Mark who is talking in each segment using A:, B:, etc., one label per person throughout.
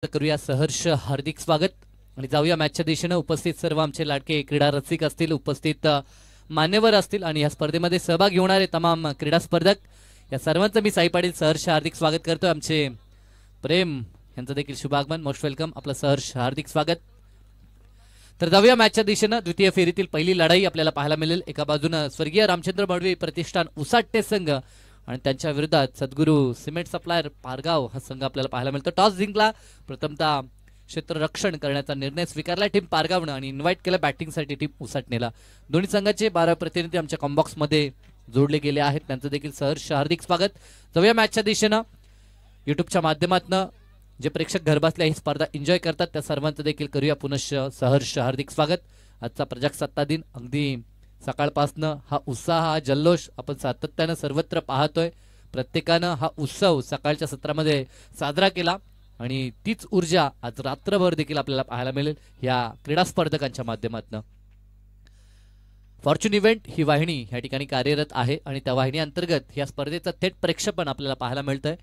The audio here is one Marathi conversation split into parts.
A: करूया सहर्ष हार्दिक स्वागत आणि जाऊया मॅचच्या दिशेने। उपस्थित सर्व आमचे लाडके क्रीडा रसिक असतील, उपस्थित मान्यवर असतील आणि या स्पर्धेमध्ये सहभागी होणारे तमाम क्रीडा स्पर्धक, या सर्वांचं मी साई पाटील सहर्ष हार्दिक स्वागत करतोय। आमचे प्रेम यांचं देखील शुभागमन, मोस्ट वेलकम, आपलं सहर्ष हार्दिक स्वागत। तर जाऊया मॅचच्या दिशेने। द्वितीय फेरीतील पहिली लढाई आपल्याला पाहायला मिळेल। एका बाजूने स्वर्गीय रामचंद्र मडवी प्रतिष्ठान उसाटणे संघ आणि त्यांच्या विरोधात सद्गुरू सिमेंट सप्लायर पारगाव हा संघ आपल्याला पाहायला मिळतो। टॉस जिंकला, प्रथमतः क्षेत्ररक्षण करण्याचा निर्णय स्वीकारला टीम पारगावनं आणि इन्व्हाइट केलं बॅटिंगसाठी टीम उसाटणेला। दोन्ही संघाचे 12 प्रतिनिधी आमच्या कॉम्बॉक्स मध्ये जोडले गेले आहेत, त्यांचं देखील सहर्ष हार्दिक स्वागत। जाऊया मॅचच्या दिशेने। युट्यूबच्या माध्यमातून जे प्रेक्षक घरबसल्या ही स्पर्धा एन्जॉय करतात त्या सर्वांचं देखील करूया पुनश्च सहर्ष हार्दिक स्वागत। आजचा प्रजासत्ताक दिन अगदी सकाळपासनं हा उत्साह, हा जल्लोष आपण सातत्याने सर्वत्र पाहतोय। प्रत्येकानं हा उत्सव सकाळच्या सत्रामध्ये साजरा केला आणि तीच ऊर्जा आज रात्रभर देखील आपल्याला पाहायला मिळेल या क्रीडा स्पर्धकांच्या माध्यमातून। फॉर्च्यून इव्हेंट ही वाहिनी या ठिकाणी कार्यरत आहे आणि त्या वाहिनी अंतर्गत या स्पर्धेचं थेट प्रेक्षेपण आपल्याला पाहायला मिळतंय।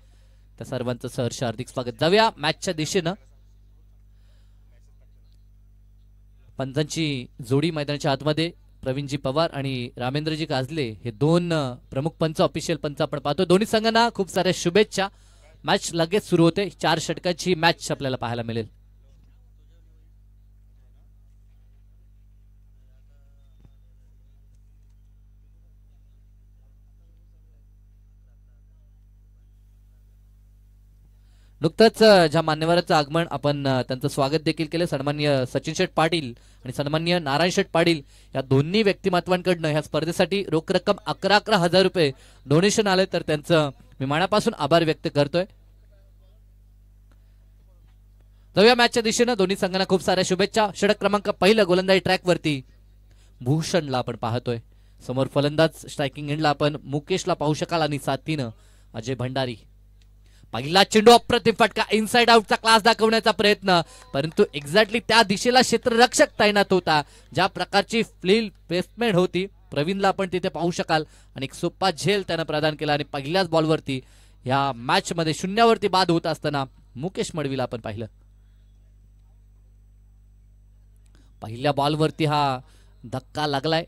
A: त्या सर्वांचं सहर्ष हार्दिक स्वागत। जाऊया मॅचच्या दिशेनं। पंचांची जोडी मैदानाच्या आतमध्ये प्रवीणजी पवार आणि रामेंद्रजी काजले हे दोन प्रमुख पंच, ऑफिशियल पंच आपण पाहतो। दोन्ही संघांना खूप साऱ्या शुभेच्छा। मॅच लगेच सुरू होते। 4 षटकांची मॅच आपल्याला पाहायला मिळेल। नुकतंच ज्या मान्यवरांचं आगमन आपण त्यांचं स्वागत देखील केलं, सन्माननीय सचिन शेठ पाटील आणि सन्माननीय नारायण शेठ पाटील या दोन्ही व्यक्तिमत्वांकडनं ह्या स्पर्धेसाठी रोख रक्कम 11,000 रुपये डोनेशन आले, तर त्यांचं मी मनापासून आभार व्यक्त करतोय। जाऊया मॅचच्या दिशेनं। दोन्ही संघांना खूप साऱ्या शुभेच्छा। षटक क्रमांक पहिलं गोलंदाजी ट्रॅक वरती भूषणला आपण पाहतोय। समोर फलंदाज स्ट्रायकिंग एंडला आपण मुकेशला पाहू शकाल आणि साथीनं अजय भंडारी। पहिला चेंडू अप्रतिम फटका, इनसाइड आउटचा क्लास दाखवण्याचा प्रयत्न, परंतु एक्झॅक्टली त्या दिशेला क्षेत्ररक्षक तैनात होता। ज्या प्रकारची फील्ड प्लेसमेंट होती प्रवीणला आपण तिथे पाहू शकाल आणि एक सोपा झेल त्यानं प्रदान केला आणि पहिल्याच बॉलवरती या मॅच मध्ये शून्यावरती बाद होत असताना मुकेश मडवीला आपण पाहिलं। पहिल्या बॉलवरती हा धक्का लागलाय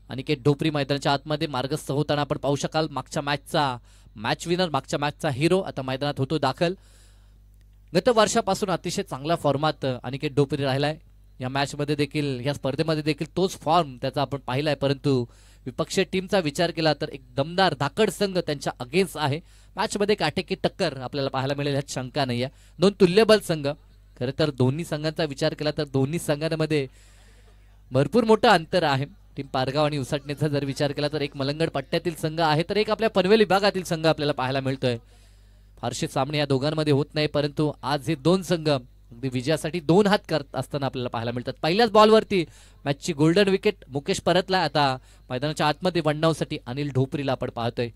A: आणि के ढोपरी मैदानाच्या आतमध्ये मार्गस्थ होताना आपण पाहू शकाल। मागच्या मॅचचा मॅच विनर, मागच्या मॅचचा हिरो आता मैदानात होतो दाखल। गत वर्षापासून अतिशय चांगला फॉर्मात अनिकेत ढोपरी राहिलाय। या मॅच मध्ये देखील, या स्पर्धेमध्ये देखील तोच फॉर्म त्याचा आपण पाहिलाय, परंतु विपक्षीय टीमचा विचार केला तर एक दमदार धाकड संघ त्यांच्या अगेन्स्ट आहे। मॅच मध्ये काटेकी टक्कर आपल्याला पाहायला मिळेल ह्यात शंका नाहीये। दोन तुल्यबल संघ, खरं तर दोन्ही संघांचा विचार केला तर दोन्ही संघांमध्ये भरपूर मोठं अंतर आहे। टीम पारगाव आणि उसाटणेचा जर विचार केला तर एक मलंगड पट्ट्यातील संघ आहे, तर एक आपल्या पनवेल विभागातील संघ आपल्याला पाहायला मिळतोय। फारसे सामने या दोघांमध्ये होत नाही, परंतु आज हे दोन संघ अगदी विजयासाठी 2 हात करत असताना आपल्याला पाहायला मिळतात। पहिल्याच बॉलवरती मॅचची गोल्डन विकेट मुकेश परतला। आता मैदानाच्या आतमध्ये वनडाऊनसाठी अनिल ढोपरीला आपण पाहतोय।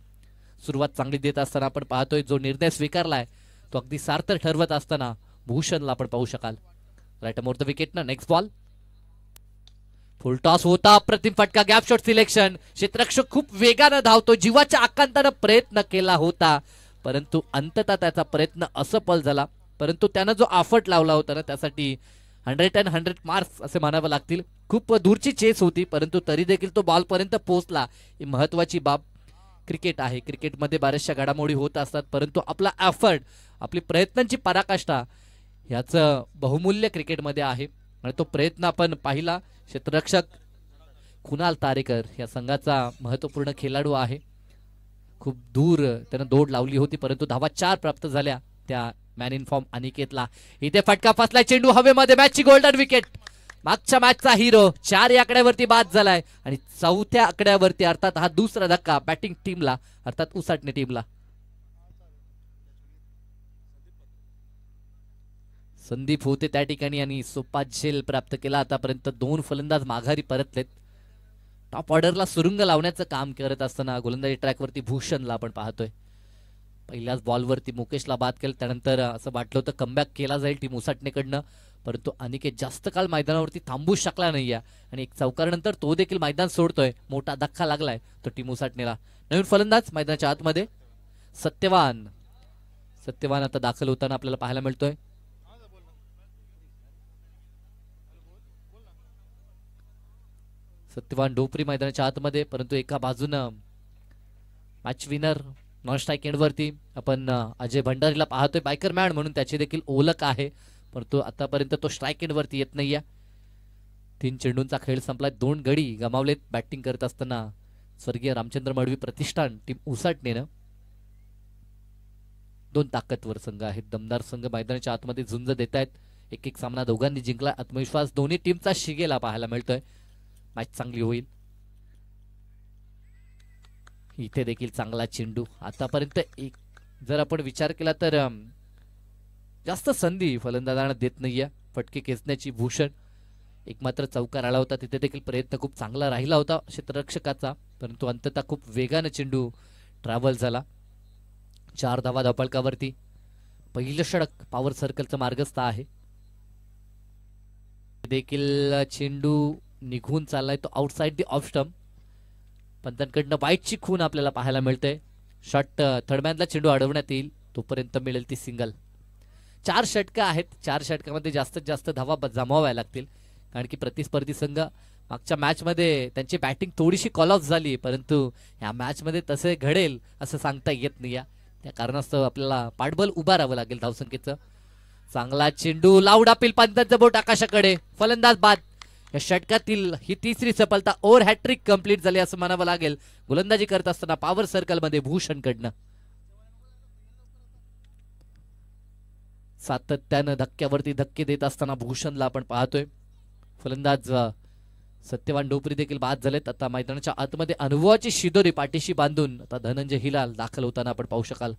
A: सुरुवात चांगली देत असताना आपण पाहतोय, जो निर्णय स्वीकारलाय तो अगदी सार्थ ठरवत असताना भूषणला आपण पाहू शकाल। राईट मोर द विकेट ना। नेक्स्ट बॉल फुल टॉस होता, अप्रतिम फटका, गॅप शॉट सिलेक्शन। क्षेत्ररक्षक खूप वेगाने धावतो, जीवाच्या आकांताने प्रयत्न केला होता, परंतु अंततः त्याचा प्रयत्न असफल झाला। परंतु त्यानं जो आफट लावला होता ना त्यासाठी 100 मार्क्स असे म्हणावे लागतील। खूप दूरची चेस होती, परंतु तरी देखील तो बॉल पर्यंत पोहोचला, ही महत्वाची बाब। क्रिकेट आहे, क्रिकेटमध्ये बऱ्याचशा घडामोडी होत असतात, परंतु आपला एफर्ट, आपली प्रयत्नांची पराकाष्ठा याचं बहुमूल्य क्रिकेटमध्ये आहे आणि तो प्रयत्न आपण पाहिला। क्षेत्ररक्षक कुणाल तारेकर या संघाचा महत्वपूर्ण खेळाडू आहे। खूप दूर त्यानं दौड लावली होती, परंतु धावा 4 प्राप्त झाल्या त्या मॅन इन फॉर्म अनिकेतला। इथे फटका फसलाय, चेंडू हवेमध्ये, मॅचची गोल्डन विकेट। मागच्या मॅचचा हिरो 4 या आकड्यावरती बाद झालाय आणि 4थ्या आकड्यावरती, अर्थात हा दुसरा धक्का बॅटिंग टीमला, अर्थात उसाटणे टीमला। संदीप होते त्या ठिकाणी आणि सोपा झेल प्राप्त केला। आतापर्यंत 2 फलंदाज माघारी परतलेत। टॉप ऑर्डरला सुरुंग लावण्याचं काम करत असताना गोलंदाजी ट्रॅकवरती भूषणला आपण पाहतोय। पहिल्याच बॉलवरती मुकेशला बाद केलं, त्यानंतर असं वाटलं होतं कमबॅक केला जाईल टीम उसाटणेकडनं, परंतु अनिकेत जास्त काळ मैदानावरती थांबू शकला नाही आणि एक चौकारानंतर तो देखील मैदान सोडतोय। मोठा धक्का लागलाय तो टीम उसाटणेला। नवीन फलंदाज मैदानाच्या आतमध्ये सत्यवान आता दाखल होताना आपल्याला पाहायला मिळतोय। सत्यवान डोपरी मैदानाच्या आतमध्ये, परंतु एका बाजूनं मॅच विनर नॉन स्ट्राईक एंडवरती आपण अजय भंडारीला पाहतोय बायकर मॅन म्हणून त्याची देखील ओळख आहे, परंतु आतापर्यंत तो स्ट्राईक एंडवरती येत नाहीये. 3 चेंडूंचा खेळ संपला, 2 गडी गमावलेत बॅटिंग करत असताना स्वर्गीय रामचंद्र मडवी प्रतिष्ठान टीम उसाटणेनं. 2 ताकदवर संघ आहेत, दमदार संघ मैदानाच्या आतमध्ये झुंज देत आहेत. एक सामना दोघांनी जिंकला, आत्मविश्वास दोन्ही टीमचा शिगेला पाहायला मिळतोय. मॅच चांगली होईल. इथे देखील चांगला चेंडू. आतापर्यंत एक जर आपण विचार केला तर जास्त संधी फलंदाजांना देत नाहीये. फटके खेचण्याची भूषण एक मात्र चौकार आला होता, तिथे देखील प्रयत्न खूप चांगला राहिला होता क्षेत्ररक्षकाचा, परंतु अंततः खूप वेगाने चेंडू ट्रॅव्हल झाला. 4 धावा धावफलकावरती. पहिलं षटक पॉवर सर्कलचं मार्गस्थ आहे. देखील चेंडू निघून चाललाय तो आउटसाइड दी ऑफ स्टंप. पंतांकडनं वाईटची खून आपल्याला पाहायला मिळते. शॉट थर्डमॅनला चेंडू अडवण्यात येईल, तोपर्यंत मिळेल ती सिंगल. 4 षटकं आहेत, 4 षटकामध्ये जास्तीत जास्त धावा जमावाव्या लागतील, कारण की प्रतिस्पर्धी संघ मागच्या मॅचमध्ये त्यांची बॅटिंग थोडीशी कॉल ऑफ झाली, परंतु ह्या मॅचमध्ये तसे घडेल असं सांगता येत नाही. त्या कारणास्तव आपल्याला पाठबळ उभा राहावं लागेल धावसंख्येचं. चांगला चेंडू, लाऊड अपील, पंतांचं बोट आकाशाकडे, फलंदाज बाद. या षटकातील ही तिसरी सफलता, ओव्हर हॅट्रिक कंप्लीट झाली असं म्हणावं लागेल गोलंदाजी करत असताना पॉवर सर्कलमध्ये भूषणकडनं. सातत्यानं धक्क्यावरती धक्के देत असताना भूषणला आपण पाहतोय. फलंदाज सत्यवान डोपरी देखील बाद झालेत. आता मैदानाच्या आतमध्ये अनुभवाची शिदोरी पाठीशी बांधून आता धनंजय हिलाल दाखल होताना आपण पाहू शकाल.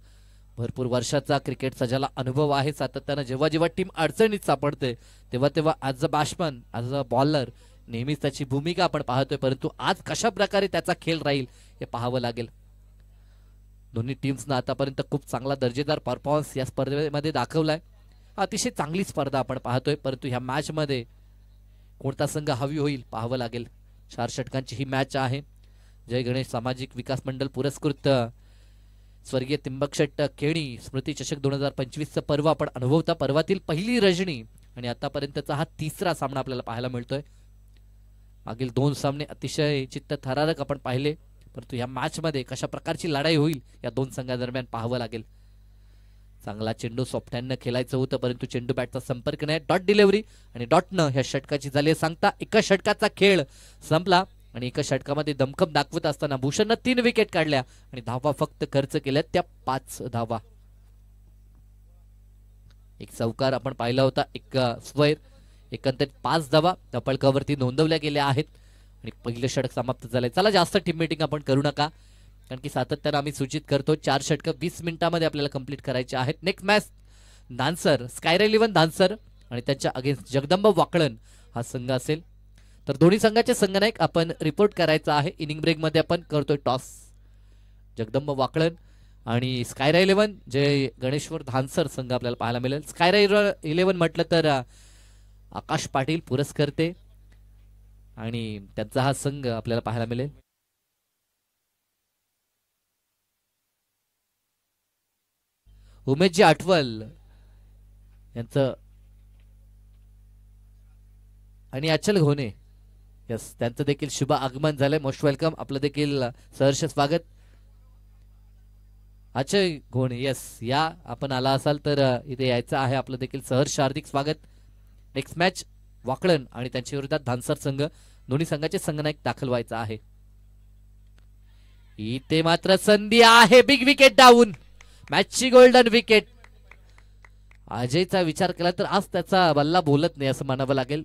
A: भरपूर वर्षाचा क्रिकेटचा ज्याला अनुभव आहे, सातत्यानं जेव्हा जेव्हा टीम अडचणीत सापडते तेव्हा तेव्हा as a batsman, as a bowler नेहमीच त्याची भूमिका आपण पाहतोय, परंतु आज कशा प्रकारे त्याचा खेळ राहील हे पाहावं लागेल. दोन्ही टीम्सनं आतापर्यंत खूप चांगला दर्जेदार परफॉर्मन्स या स्पर्धेमध्ये दाखवलाय. अतिशय चांगली स्पर्धा आपण पाहतोय, परंतु ह्या मॅचमध्ये कोणता संघ हवी होईल पाहावं लागेल. 4 षटकांची ही मॅच आहे. जय गणेश सामाजिक विकास मंडळ पुरस्कृत स्वर्गीय त्र्यंबकशेट केणी स्मृती चषक 2025चा पर्व आपण अनुभवता. पर्वातील पहिली रजनी आणि आतापर्यंतचा हा तिसरा सामना आपल्याला पाहायला मिळतोय. मागील 2 सामने अतिशय चित्तथरारक आपण पाहिले, परंतु या मॅच मध्ये कशा प्रकारची लढाई होईल या 2 संघादरम्यान पाहावं लागेल. चांगला चेंडू सॉफ्टहँडनं खेळायचं होतं, परंतु चेंडू बॅटचा संपर्क नाही. डॉट डिलिव्हरी आणि डॉटनं ह्या षटकाची झाली सांगता. एका षटकाचा खेळ संपला आणि एका षटकामध्ये दमखम दाखवत असताना भूषणनं 3 विकेट काढल्या आणि धावा फक्त खर्च केल्या त्या 5 धावा. एक चौकार आपण पाहिला होता, एक स्क्वेअर, एकंदरीत 5 धावा धावफलकावरती नोंदवल्या गेल्या आहेत आणि पहिलं षटक समाप्त झालंय. चला जास्त टीम मीटिंग आपण करू नका, कारण की सातत्यानं आम्ही सूचित करतो 4 षटकं 20 मिनिटांमध्ये आपल्याला कंप्लीट करायचे आहेत. नेक्स्ट मॅच धानसर स्कायर 11 धानसर आणि त्यांच्या अगेन्स्ट जगदंब वाकळण हा संघ असेल. तर दोन्ही संघाचे संघनायक आपण रिपोर्ट करायचा आहे. इनिंग ब्रेक मध्ये आपण करतोय टॉस. जगदंब वाकळण आणि स्कायर 11 जे गणेश्वर धानसर संघ आपल्याला पाहायला मिळेल. स्कायर 11 म्हटलं तर आकाश पाटील पुरस्कर्ते आणि त्यांचा हा संघ आपल्याला पाहायला मिळेल. उमेशजी आठवल यांचं आणि अचल घोणे, यस, त्यांचं देखील शुभ आगमन झालंय. मोस्ट वेलकम, आपलं देखील सहर्ष स्वागत. अजय घोणे, यस, या आपण आला असाल तर इथे यायचं आहे, आपलं देखील सहर्ष हार्दिक स्वागत. नेक्स्ट मॅच वाकळण आणि त्यांच्या विरोधात धानसर संघ, दोन्ही संघाचे संघनायक दाखल व्हायचा आहे. इथे मात्र संधी आहे, बिग विकेट डाऊन, मॅचची गोल्डन विकेट. अजयचा विचार केला तर आज त्याचा बल्ला बोलत नाही असं म्हणावं लागेल.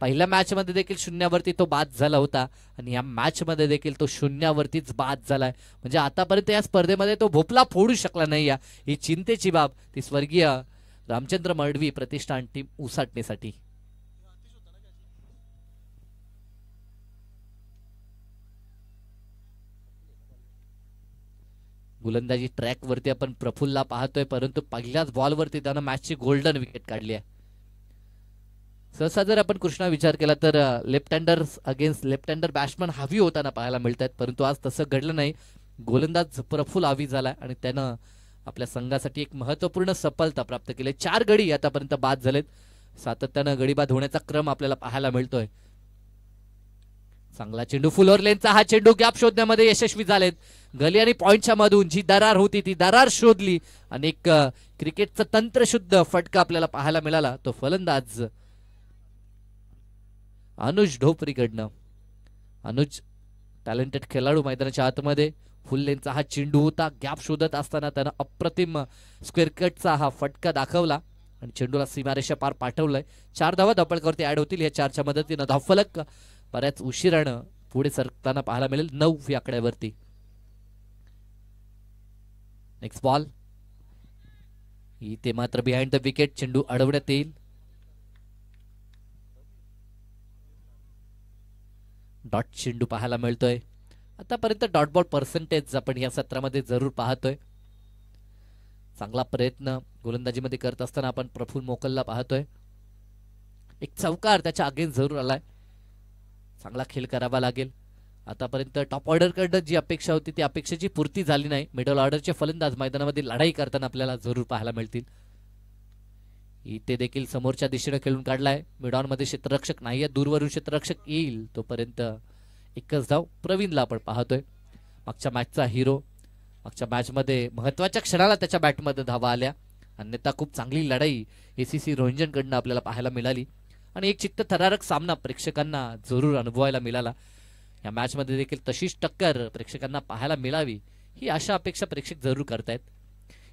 A: पहिल्या मॅच मध्ये देखील 0वरती तो बाद झाला होता आणि या मॅच मध्ये देखील तो 0वरतीच बाद झालाय. म्हणजे आतापर्यंत या स्पर्धेमध्ये तो भोपळा फोडू शकला नाही. ही चिंतेची बाब ती स्वर्गीय रामचंद्र मडवी प्रतिष्ठान टीम उसाटण्यासाठी. गोलंदाजी ट्रॅक वरती आपण प्रफुल्लला पाहतोय, परंतु पहिल्याच बॉलवरती त्यानं मॅचची गोल्डन विकेट काढली आहे. सहसा जर आपण कृष्णा विचार केला तर लेफ्ट हँडर अगेन्स्ट लेफ्ट हँडर बॅट्समन हवी होताना पाहायला मिळतात, परंतु आज तसं घडलं नाही. गोलंदाज प्रफुल्ल हवी झाला आणि त्यानं आपल्या संघासाठी एक महत्त्वपूर्ण सफलता प्राप्त केली. 4 गडी आतापर्यंत बाद झालेत. सातत्यानं गडी बाद होण्याचा क्रम आपल्याला पाहायला मिळतोय. चांगला चेंडू फुलोर लेनचा हा चेंडू गॅप शोधण्यामध्ये यशस्वी झालेत. गली आणि पॉइंटच्या मधून जी दरार होती ती दरार शोधली आणि एक क्रिकेटचं तंत्रशुद्ध फटका आपल्याला पाहायला मिळाला. तो फलंदाज अनुज ढोपरीकडनं. अनुज टॅलेंटेड खेळाडू मैदानाच्या आतमध्ये. फुल लेनचा हा चेंडू होता. गॅप शोधत असताना त्यानं अप्रतिम स्क्वेअर कटचा हा फटका दाखवला आणि चेंडूला सीमारेषा पार पाठवलंय. 4 धावा धावपळीवरती ऍड होतील. या 4च्या मदतीनं धावफलक बऱ्याच उशिरानं पुढे सरकताना पाहायला मिळेल 9 या आकड्यावरती. नेक्स्ट बॉल इथे मात्र बिहाइंड द विकेट चेंडू अडवण्यात येईल. डॉट चेंडू पाहायला मिळतोय. आतापर्यंत डॉट बॉल पर्सेंटेज आपण या सत्रामध्ये जरूर पाहतोय. चांगला प्रयत्न गोलंदाजीमध्ये करत असताना आपण प्रफुल्ल मोकलला पाहतोय. एक चौकार त्याच्या अगेन्स्ट जरूर आलाय. चांगला खेळ करावा लागेल. आतापर्यंत टॉप ऑर्डर कडनं जी अपेक्षा होती ती अपेक्षेची पूर्ती झाली नाही. मिडल ऑर्डरचे फलंदाज मैदानामध्ये लढाई करताना आपल्याला जरूर पाहायला मिळतील. इथे देखील समोरच्या दिशेने खेळून काढलाय. मिडॉन मध्ये क्षेत्ररक्षक नाहीये. दूरवरून क्षेत्ररक्षक येईल तोपर्यंत एकच धाव प्रवीणला आपण पाहतोय. मागच्या मॅचचा हिरो. मागच्या मॅच मध्ये महत्वाच्या क्षणाला त्याच्या बॅटमध्ये धावा आल्या. अन्यथा खूप चांगली लढाई एसीसी रोहिंजन कडनं आपल्याला पाहायला मिळाली आणि एक चित्त थरारक सामना प्रेक्षकांना जरूर अनुभवायला मिळाला. या मॅच मध्ये देखील तशीच टक्कर प्रेक्षकांना पाहायला मिळावी ही आशा अपेक्षा प्रेक्षक जरूर करतायत.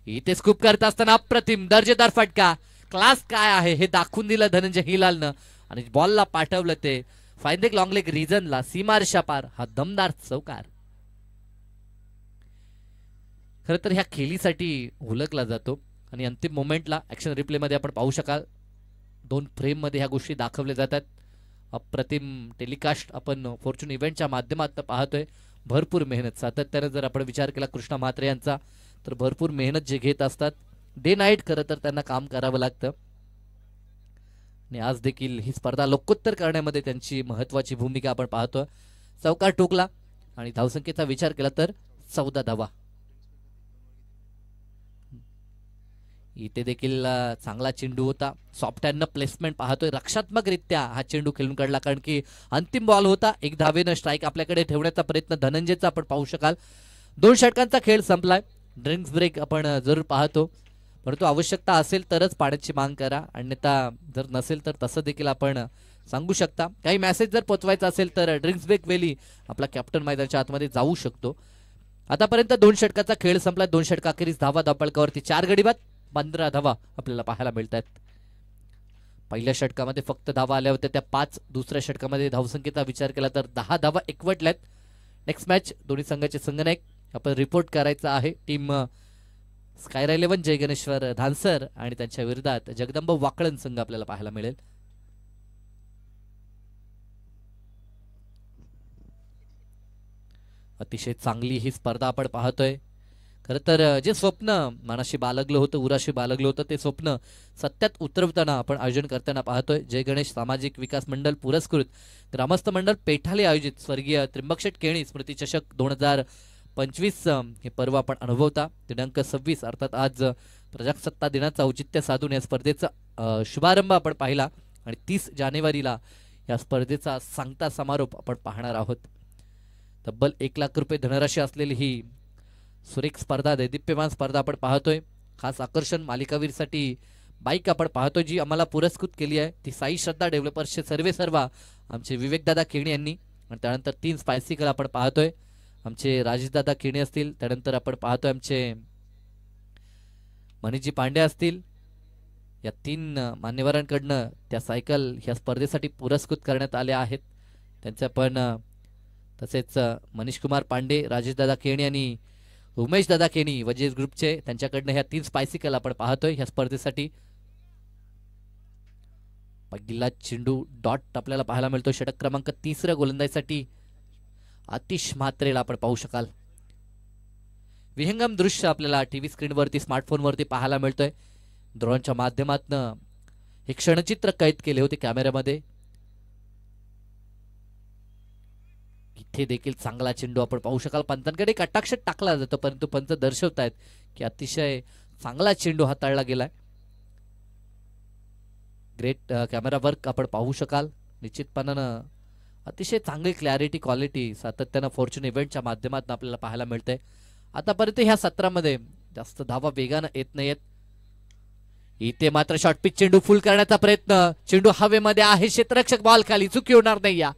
A: इथे स्कूप करत असताना अप्रतिम दर्जेदार फटका. क्लास काय आहे हे दाखवून दिलं धनंजय हिलालनं आणि बॉलला पाठवलं ते फाइंडिंग लॉंग लेग रिजनला. सीमारेषा पार हा दमदार चौकार. खरं तर ह्या खेळीसाठी ओळखला जातो आणि अंतिम मोमेंटला ऍक्शन रिप्ले मध्ये आपण पाहू शकाल 2 फ्रेम मध्ये ह्या गोष्टी दाखवल्या जातात. अप्रतिम टेलिकास्ट आपण फॉर्च्यून इव्हेंटच्या माध्यमातून पाहतोय. भरपूर मेहनत सातत्याने जर आपण विचार केला कृष्णा म्हात्रे यांचा तर भरपूर मेहनत जे घेत असतात डे नाईट खरं तर त्यांना काम करावं लागतं आणि आज देखील ही स्पर्धा लोकोत्तर करण्यामध्ये त्यांची महत्वाची भूमिका आपण पाहतोय. चौकार ठोकला आणि धावसंख्येचा विचार केला तर 14 धावा. इथे देखील चांगला चेंडू होता. सॉफ्ट हँडनं प्लेसमेंट पाहतोय. रक्षात्मकरित्या हा चेंडू खेळून काढला कारण की अंतिम बॉल होता. 1 धावेनं स्ट्राईक आपल्याकडे ठेवण्याचा प्रयत्न धनंजयचा आपण पाहू शकाल. 2 षटकांचा खेळ संपलाय. ड्रिंक्स ब्रेक आपण जरूर पाहतो परंतु आवश्यकता असेल तरच पाण्याची मागणी करा. अन्यथा जर नसेल तर तसं देखील आपण सांगू शकता. काही मेसेज जर पोचवायचा असेल तर ड्रिंक्स ब्रेक वेळी आपला कॅप्टन मैदानाच्या आतमध्ये जाऊ शकतो. आतापर्यंत 2 षटकाचा खेळ संपला. 2 षटकाखेरीज धावा धावपळकावरती 4 गडी बाद 15 धावा आपल्याला पाहायला मिळतात. पहिल्या षटकामध्ये फक्त धावा आल्या होत्या त्या 5. दुसऱ्या षटकामध्ये धावसंख्येचा विचार केला तर 10 धावा एकवटल्यात. नेक्स्ट मॅच दोन्ही संघाचे संघनायक आपण रिपोर्ट करायचा आहे. टीम स्कायरा 11 जय गणेश्वर धानसर आणि त्यांच्या विरोधात जगदंब वाकळण संघ आपल्याला पाहायला मिळेल. अतिशय चांगली ही स्पर्धा आपण पाहतोय. खरं तर जे स्वप्न मनाशी बाळगलं होतं उराशी बाळगलं होतं ते स्वप्न सत्यात उतरवताना आपण आयोजन करताना पाहतोय. जय गणेश सामाजिक विकास मंडळ पुरस्कृत ग्रामस्थ मंडळ पेठाले आयोजित स्वर्गीय त्र्यंबकशेठ केणी स्मृती चषक 2025 हे पर्व आपण अनुभवता. दिनांक 26 अर्थात आज प्रजासत्ताक दिनाचं औचित्य साधून या स्पर्धेचा शुभारंभ आपण पाहिला आणि 30 जानेवारीला या स्पर्धेचा सांगता समारोप आपण पाहणार आहोत. तब्बल 1 लाख रुपये धनराशी असलेली ही सुरेख स्पर्धा दैदिप्यमान स्पर्धा आपण पाहतोय. खास आकर्षण मालिकावीरसाठी बाईक आपण पाहतोय जी आम्हाला पुरस्कृत केली आहे ती साई श्रद्धा डेव्हलपर्सचे सर्वेसर्वा आमचे विवेकदादा केणी यांनी. आणि त्यानंतर 3 स्पायसिकल आपण पाहतोय आमचे राजेशदादा केणी असतील. त्यानंतर आपण पाहतोय आमचे मनीजी पांडे असतील. या 3 मान्यवरांकडनं त्या सायकल ह्या स्पर्धेसाठी पुरस्कृत करण्यात आल्या आहेत. त्यांच्या पण तसेच मनीष कुमार पांडे राजेशदादा केणी आणि उमेश दादा केणी वजीर ग्रुपचे त्यांच्याकडनं ह्या 3 स्पायसिकल आपण पाहतोय ह्या स्पर्धेसाठी. पहिला चेंडू डॉट आपल्याला पाहायला मिळतो. षटक क्रमांक 3 गोलंदाजीसाठी आतिश म्हात्रेला आपण पाहू शकाल. विहंगम दृश्य आपल्याला टीव्ही स्क्रीनवरती स्मार्टफोनवरती पाहायला मिळतोय. ड्रोनच्या माध्यमातून हे क्षणचित्र कैद केले होते कॅमेऱ्यामध्ये. इथे देखील चांगला चेंडू आपण पाहू शकाल. पंतांकडे कटाक्ष टाकला जातो परंतु पंत दर्शवतायत की अतिशय चांगला चेंडू हाताळला गेलाय. ग्रेट कॅमेरा वर्क आपण पाहू शकाल. निश्चितपणानं अतिशय चांगली क्लॅरिटी क्वालिटी सातत्यानं फॉर्च्यून इव्हेंटच्या माध्यमातून आपल्याला पाहायला मिळते. आतापर्यंत ह्या सत्रामध्ये जास्त धावा वेगानं येत नाहीयेत. इथे मात्र शॉर्ट पिच चेंडू फुल करण्याचा प्रयत्न, चेंडू हवेमध्ये आहे, क्षेत्ररक्षक बॉल खाली, चुकी होणार नाही. या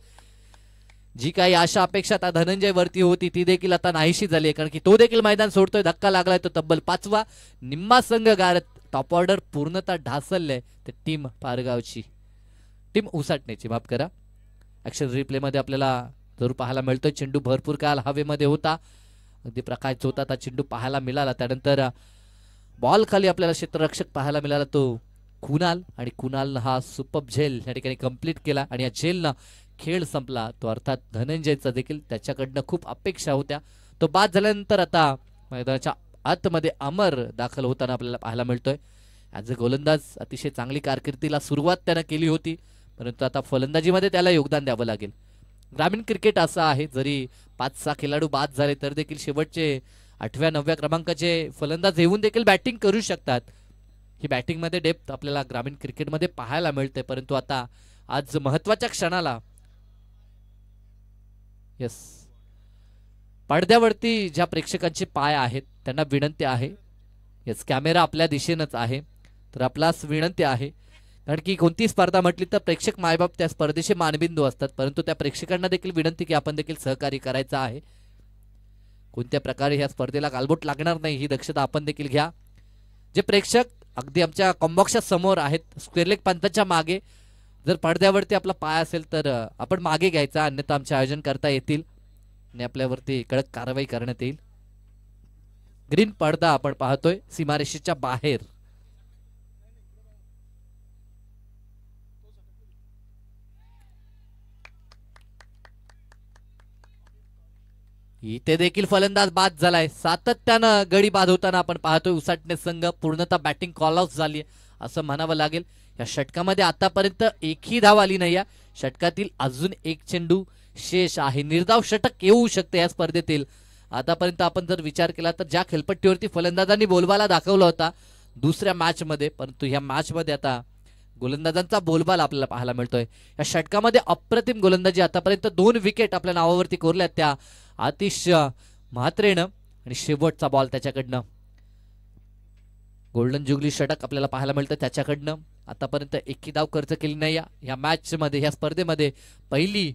A: जी काही आशा अपेक्षा आता धनंजय वरती होती ती देखील आता नाहीशी झाली, कारण की तो देखील मैदान सोडतोय. धक्का लागलाय तो तब्बल 5वा. निम्मा संघ गारत, टॉप ऑर्डर पूर्णतः ढासळले ते टीम पारगावची, टीम उसाटण्याची, माफ करा. ऍक्शन रिप्ले मध्ये आपल्याला जरूर पाहायला मिळतोय. चेंडू भरपूर काल हवेमध्ये होता, अगदी प्रकाश होता, आता चेंडू पाहायला मिळाला. त्यानंतर बॉल खाली आपल्याला क्षेत्ररक्षक पाहायला मिळाला, तो कुणाल, आणि कुणाल हा सुपर झेल या ठिकाणी कंप्लीट केला आणि या झेलनं खेळ संपला. तो अर्थात धनंजयचा देखील त्याच्याकडनं खूप अपेक्षा होत्या. तो बाद झाल्यानंतर आता मैदानाच्या आतमध्ये अमर दाखल होताना आपल्याला पाहायला मिळतोय. ॲज अ गोलंदाज अतिशय चांगली कारकिर्दीला सुरुवात त्यानं केली होती, परंतु आता फलंदाजीमध्ये त्याला योगदान द्यावं लागेल. ग्रामीण क्रिकेट असं आहे, जरी 5-6 खेळाडू बाद झाले तर देखील शेवटचे 8व्या-9व्या क्रमांकाचे फलंदाज येऊन देखील बॅटिंग करू शकतात. ही बॅटिंगमध्ये डेप्थ आपल्याला ग्रामीण क्रिकेटमध्ये पाहायला मिळते. परंतु आता आज महत्वाच्या क्षणाला यस पडद्यावरती ज्या प्रेक्षकांचे पाय आहेत त्यांना विनंती आहे, यस कॅमेरा आपल्या दिशेनंच आहे, तर आपलाच विनंती आहे, कारण की कोणती स्पर्धा म्हटली तर प्रेक्षक मायबाप त्या स्पर्धेचे मानबिंदू असतात. परंतु त्या प्रेक्षकांना देखील विनंती की आपण देखील सहकार्य करायचं आहे. कोणत्या प्रकारे ह्या स्पर्धेला गालबोट लागणार नाही ही दक्षता आपण देखील घ्या. जे प्रेक्षक अगदी आमच्या कॉम्बॉक्सच्या समोर आहेत, स्क्वेअर लेग पंचाच्या मागे, जर पडद्यावरती आपला पाय असेल तर आपण मागे घ्यायचा, अन्यथा आमचे आयोजन करता येतील आणि आपल्यावरती कडक कारवाई करण्यात येईल. ग्रीन पडदा आपण पाहतोय सीमारेषेच्या बाहेर. इथे देखील फलंदाज बाद झालाय. सातत्यानं गडी बाद होताना आपण पाहतोय. उसाटणे संघ पूर्णतः बॅटिंग कॉल आउट झाली असं म्हणावं लागेल. या षटकामध्ये आतापर्यंत एकही धाव आली नाही. या षटकातील अजून एक चेंडू शेष आहे. निर्धाव षटक येऊ शकते या स्पर्धेतील. आतापर्यंत आपण जर विचार केला तर ज्या खेळपट्टीवरती फलंदाजांनी बोलबाला दाखवला होता दुसऱ्या मॅच मध्ये, परंतु ह्या मॅच मध्ये आता गोलंदाजांचा बोलबाला आपल्याला पाहायला मिळतोय. या षटकामध्ये अप्रतिम गोलंदाजी, आतापर्यंत 2 विकेट आपल्या नावावरती कोरल्यात त्या आतिश म्हात्रेनं, आणि शेवटचा बॉल त्याच्याकडनं गोल्डन जुगली षटक आपल्याला पाहायला मिळतं त्याच्याकडनं. आतापर्यंत एकही धाव खर्च केली नाही या मॅच मध्ये, या स्पर्धेमध्ये. पहिली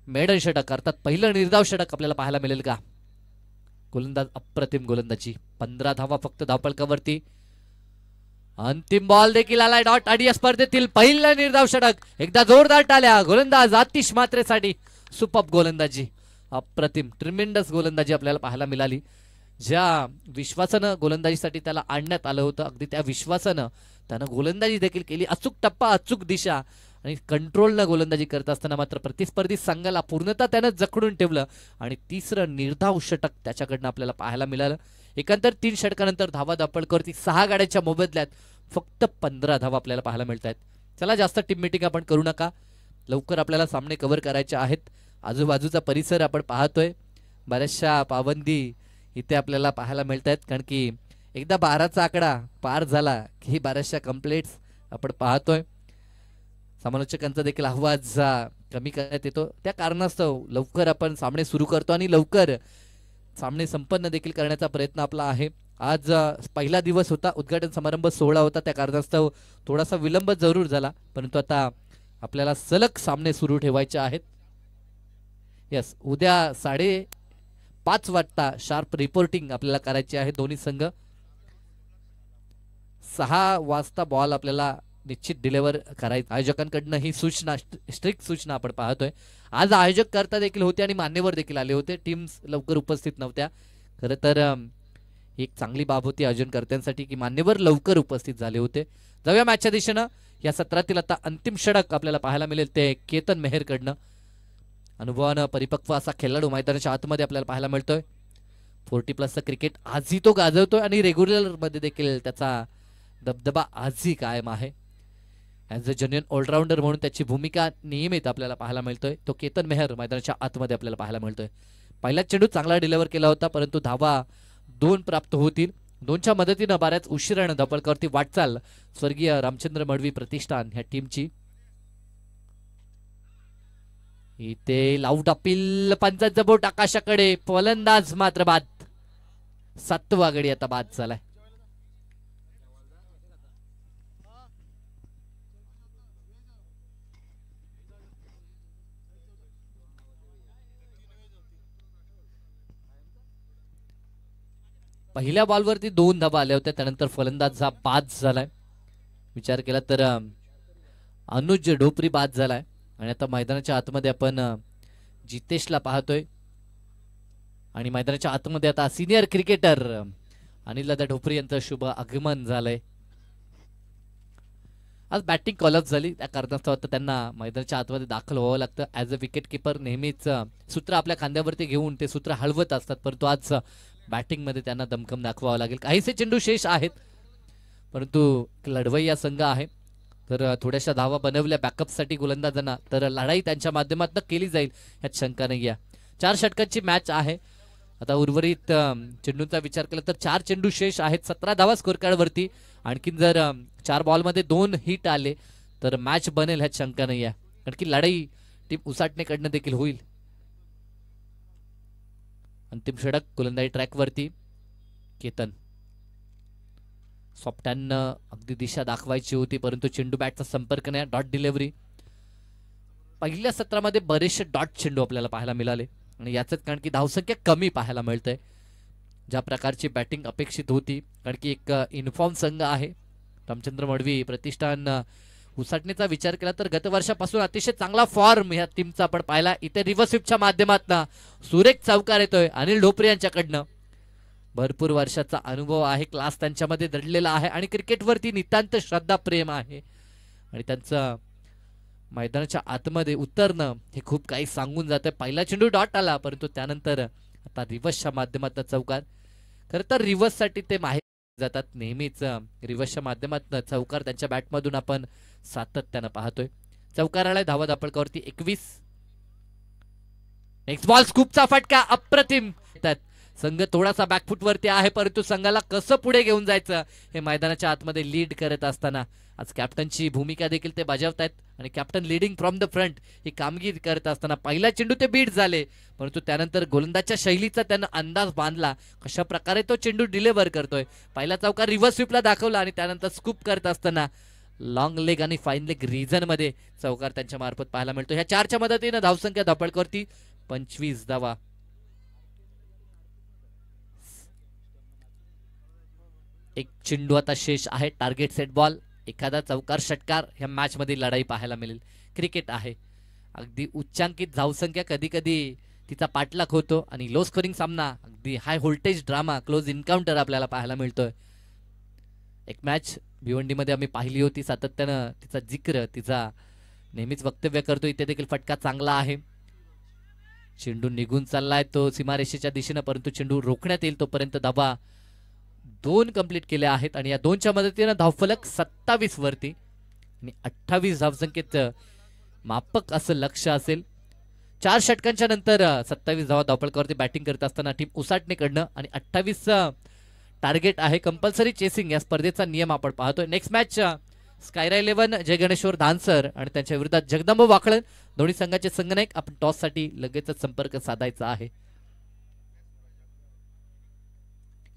A: मेडन षटक अर्थात पहिलं निर्धाव षटक आपल्याला पाहायला मिळेल का? गोलंदाज अप्रतिम गोलंदाजी, 15 धावा फक्त धावफलकावरती. अंतिम बॉल देखील आलाय डॉट, आणि या स्पर्धेतील पहिलं निर्धाव षटक. एकदा जोरदार टाळ्या गोलंदाज आतिश म्हात्रेसाठी. सुपर गोलंदाजी, अप्रतिम ट्रिमेंडस गोलंदाजी आपल्याला पाहायला मिळाली. ज्या विश्वासानं गोलंदाजीसाठी त्याला आणण्यात आलं होतं, अगदी त्या विश्वासानं त्यानं गोलंदाजी देखील केली. अचूक टप्पा, अचूक दिशा आणि कंट्रोलनं गोलंदाजी करत असताना मात्र प्रतिस्पर्धी संघाला पूर्णतः त्यानं जखडून ठेवलं आणि तिसरं निर्धाव षटक त्याच्याकडनं आपल्याला पाहायला मिळालं. एकंदर 3 षटकानंतर धावा दापडकरती 6 गाड्यांच्या मोबदल्यात फक्त 15 धावा आपल्याला पाहायला मिळत आहेत. चला जास्त टीम मीटिंग आपण करू नका, लवकर आपल्याला सामने कव्हर करायचे आहेत. आजूबाजूचा परिसर आपण पाहतोय, बऱ्याचशा पाबंदी इथे आपल्याला पाहायला मिळत आहेत, कारण की एकदा 12चा आकडा पार झाला की बऱ्याचशा कंप्लेंट्स आपण पाहतोय. समालोचकांचा देखील आवाज कमी करण्यात येतो. त्या कारणास्तव लवकर आपण सामने सुरू करतो आणि लवकर सामने संपन्न देखील करण्याचा प्रयत्न आपला आहे. आज पहिला दिवस होता, उद्घाटन समारंभ सोहळा होता, त्या कारणास्तव थोडासा विलंब जरूर झाला, परंतु आता आपल्याला सलग सामने सुरू ठेवायचे आहेत. यस, उद्या 5:30 वाजता शार्प रिपोर्टिंग आपल्याला करायची आहे. दोन्ही संघ 6 वाजता बॉल आपल्याला निश्चित डिलिव्हर करायचं. आयोजकांकडनं ही सूचना, स्ट्रिक्ट सूचना आपण पाहतोय. आज आयोजक करता देखील होते आणि मान्यवर देखील आले होते, टीम्स लवकर उपस्थित नव्हत्या. खरं तर एक चांगली बाब होती आयोजनकर्त्यांसाठी की मान्यवर लवकर उपस्थित झाले होते. जाऊया मॅचच्या दिशेनं. या सत्रातील आता अंतिम षटक आपल्याला पाहायला मिळेल ते केतन मेहरकडनं. अनुभवानं परिपक्व असा खेळाडू मैदानाच्या आतमध्ये आपल्याला पाहायला मिळतोय. 40+ क्रिकेट आजही तो गाजवतोय आणि रेग्युलर मध्ये देखील त्याचा दबदबा आजही कायम आहे. ॲज अ जेन्युइन ऑलराऊंडर म्हणून त्याची भूमिका नियमित आपल्याला पाहायला मिळतोय. तो केतन मेहर मैदानाच्या आतमध्ये आपल्याला पाहायला मिळतोय. पहिला चेंडू चांगला डिलिव्हर केला होता, परंतु धावा 2 प्राप्त होतील. 2च्या मदतीनं बऱ्याच उशिरानं धपळकरती वाटचाल स्वर्गीय रामचंद्र मडवी प्रतिष्ठान ह्या टीमची. इथे लाऊट अपील, पंचांचा बोट आकाशाकडे, फलंदाज मात्र बाद. 7वा गडी आता बाद झालाय. पहिल्या बॉलवरती 2 धाबा आल्या होत्या, त्यानंतर फलंदाज हा बाद झालाय. विचार केला तर अनुज ढोपरी बाद झालाय. आणि आता मैदानाच्या आतमध्ये आपण जितेशला पाहतोय. आणि मैदानाच्या आतमध्ये आता सिनियर क्रिकेटर अनिल दादा ढोपरी यांचं शुभ आगमन झालंय. आज बॅटिंग कॉलअप झाली, त्या कारणास्तव आता त्यांना मैदानाच्या आतमध्ये दाखल व्हावं लागतं. ॲज अ विकेट किपर नेहमीच सूत्र आपल्या खांद्यावरती घेऊन ते सूत्र हलवत असतात, परंतु आज बॅटिंग मध्ये त्यांना दमखम दाखवावं लागेल. काहीसे चेंडू शेष आहेत, परंतु लढवय्या संघ आहे, तर थोड्याशा धावा बनवल्या बॅकअपसाठी गोलंदाजांना, तर लढाई त्यांच्या माध्यमातून केली जाईल यात शंका नाही आहे. 4 षटकांची मॅच आहे. आता उर्वरित चेंडूंचा विचार केला तर 4 चेंडू शेष आहेत, 17 धावा स्कोर कार्डवरती. आणखीन जर 4 बॉलमध्ये 2 हिट आले तर मॅच बनेल ह्यात शंका नाही आहे. आणखी लढाई टीम उसाटणेकडनं देखील होईल. अंतिम षटक गोलंदाजी ट्रॅकवरती केतन. सोपट्यानं अगदी दिशा दाखवायची होती, परंतु चेंडू बॅटचा संपर्क नाही. Dot delivery. पहिल्या सत्रामध्ये बरेचसे डॉट चेंडू आपल्याला पाहायला मिळाले आणि याच कारण की धावसंख्या कमी पाहायला मिळते. ज्या प्रकारची बॅटिंग अपेक्षित होती, कारण की एक इन्फॉर्म संघ आहे रामचंद्र मडवी प्रतिष्ठान. उसाटणीचा विचार केला तर गत वर्षापासून अतिशय चांगला फॉर्म ह्या टीमचा आपण पाहिला. इथे रिव्हर्स स्वीपच्या माध्यमातून सुरेख चौकार येतोय अनिल ढोपरे यांच्याकडनं. भरपूर वर्षाचा अनुभव आहे, क्लास त्यांच्यामध्ये दडलेला आहे आणि क्रिकेटवरती नितांत श्रद्धा प्रेम आहे. आणि त्यांचं मैदानाच्या आतमध्ये उतरणं हे खूप काही सांगून जातं. पहिला चेंडू डॉट आला, परंतु त्यानंतर आता रिव्हर्सच्या माध्यमातून चौकार. खरं तर रिव्हर्ससाठी ते माहिती जातात नेहमीच. रिव्हर्सच्या माध्यमातून चौकार त्यांच्या बॅटमधून आपण सातत्यानं पाहतोय. चौकार आलाय, धावा दापळकावरती 21. नेक्स्ट बॉल, स्कूपचा फटका अप्रतिम. संघ थोडासा बॅकफुट वरती आहे, परंतु संघाला कसं पुढे घेऊन जायचं हे मैदानाच्या आतमध्ये लीड करत असताना आज कॅप्टनची भूमिका देखील ते बजावत आहेत. आणि captain leading from the front ही कामगिरी करत असताना पहिला चेंडू ते बीट झाले, परंतु त्यानंतर गोलंदाजच्या शैलीचा त्यांना अंदाज बांधला, कशा प्रकारे तो चेंडू डिलिव्हर करतोय. पहिला चौकार रिव्हर्स स्वीपला दाखवला आणि त्यानंतर स्कूप करत असताना लॉंग लेग आणि फाईन लेग रिजन मध्ये चौकार त्यांच्या मार्फत पाहायला मिळतो. ह्या 4च्या मदतीने धावसंख्या धपळकवरती 25 धावा. एक चेंडू आता शेष आहे. टार्गेट सेट बॉल, एखादा चौकार षटकार ह्या मॅच मध्ये लढाई पाहायला मिळेल. क्रिकेट आहे, अगदी उच्चांकित धावसंख्या कधी कधी तिचा पाठलाग होतो आणि लो स्कोरिंग सामना, अगदी high voltage drama, close encounter आपल्याला पाहायला मिळतोय. एक मॅच भिवंडी मध्ये आम्ही पाहिली होती, सातत्यानं तिचा जिक्र, तिचा नेहमीच वक्तव्य करतो. इथे देखील फटका चांगला आहे. चेंडू निघून चाललाय तो सीमारेषेच्या दिशेनं, परंतु चेंडू रोखण्यात येईल तोपर्यंत धाबा 2 कंप्लीट केल्या आहेत. आणि या 2च्या मदतीनं धावफलक 27 वरती आणि 28 धावसंख्येत मापक असं लक्ष असेल. 4 षटकांच्या नंतर 27 धावा धावफलकावरती बॅटिंग करत असताना टीम उसाटणेकडनं आणि 28 टार्गेट आहे. कंपल्सरी चेसिंग या स्पर्धेचा नियम आपण पाहतोय. नेक्स्ट मॅच स्कायरा 11 जय गणेश्वर धानसर आणि त्यांच्या विरोधात जगदंब वाकळण, दोन्ही संघाचे संघनायक. आपण टॉस साठी लगेचच संपर्क साधायचा आहे.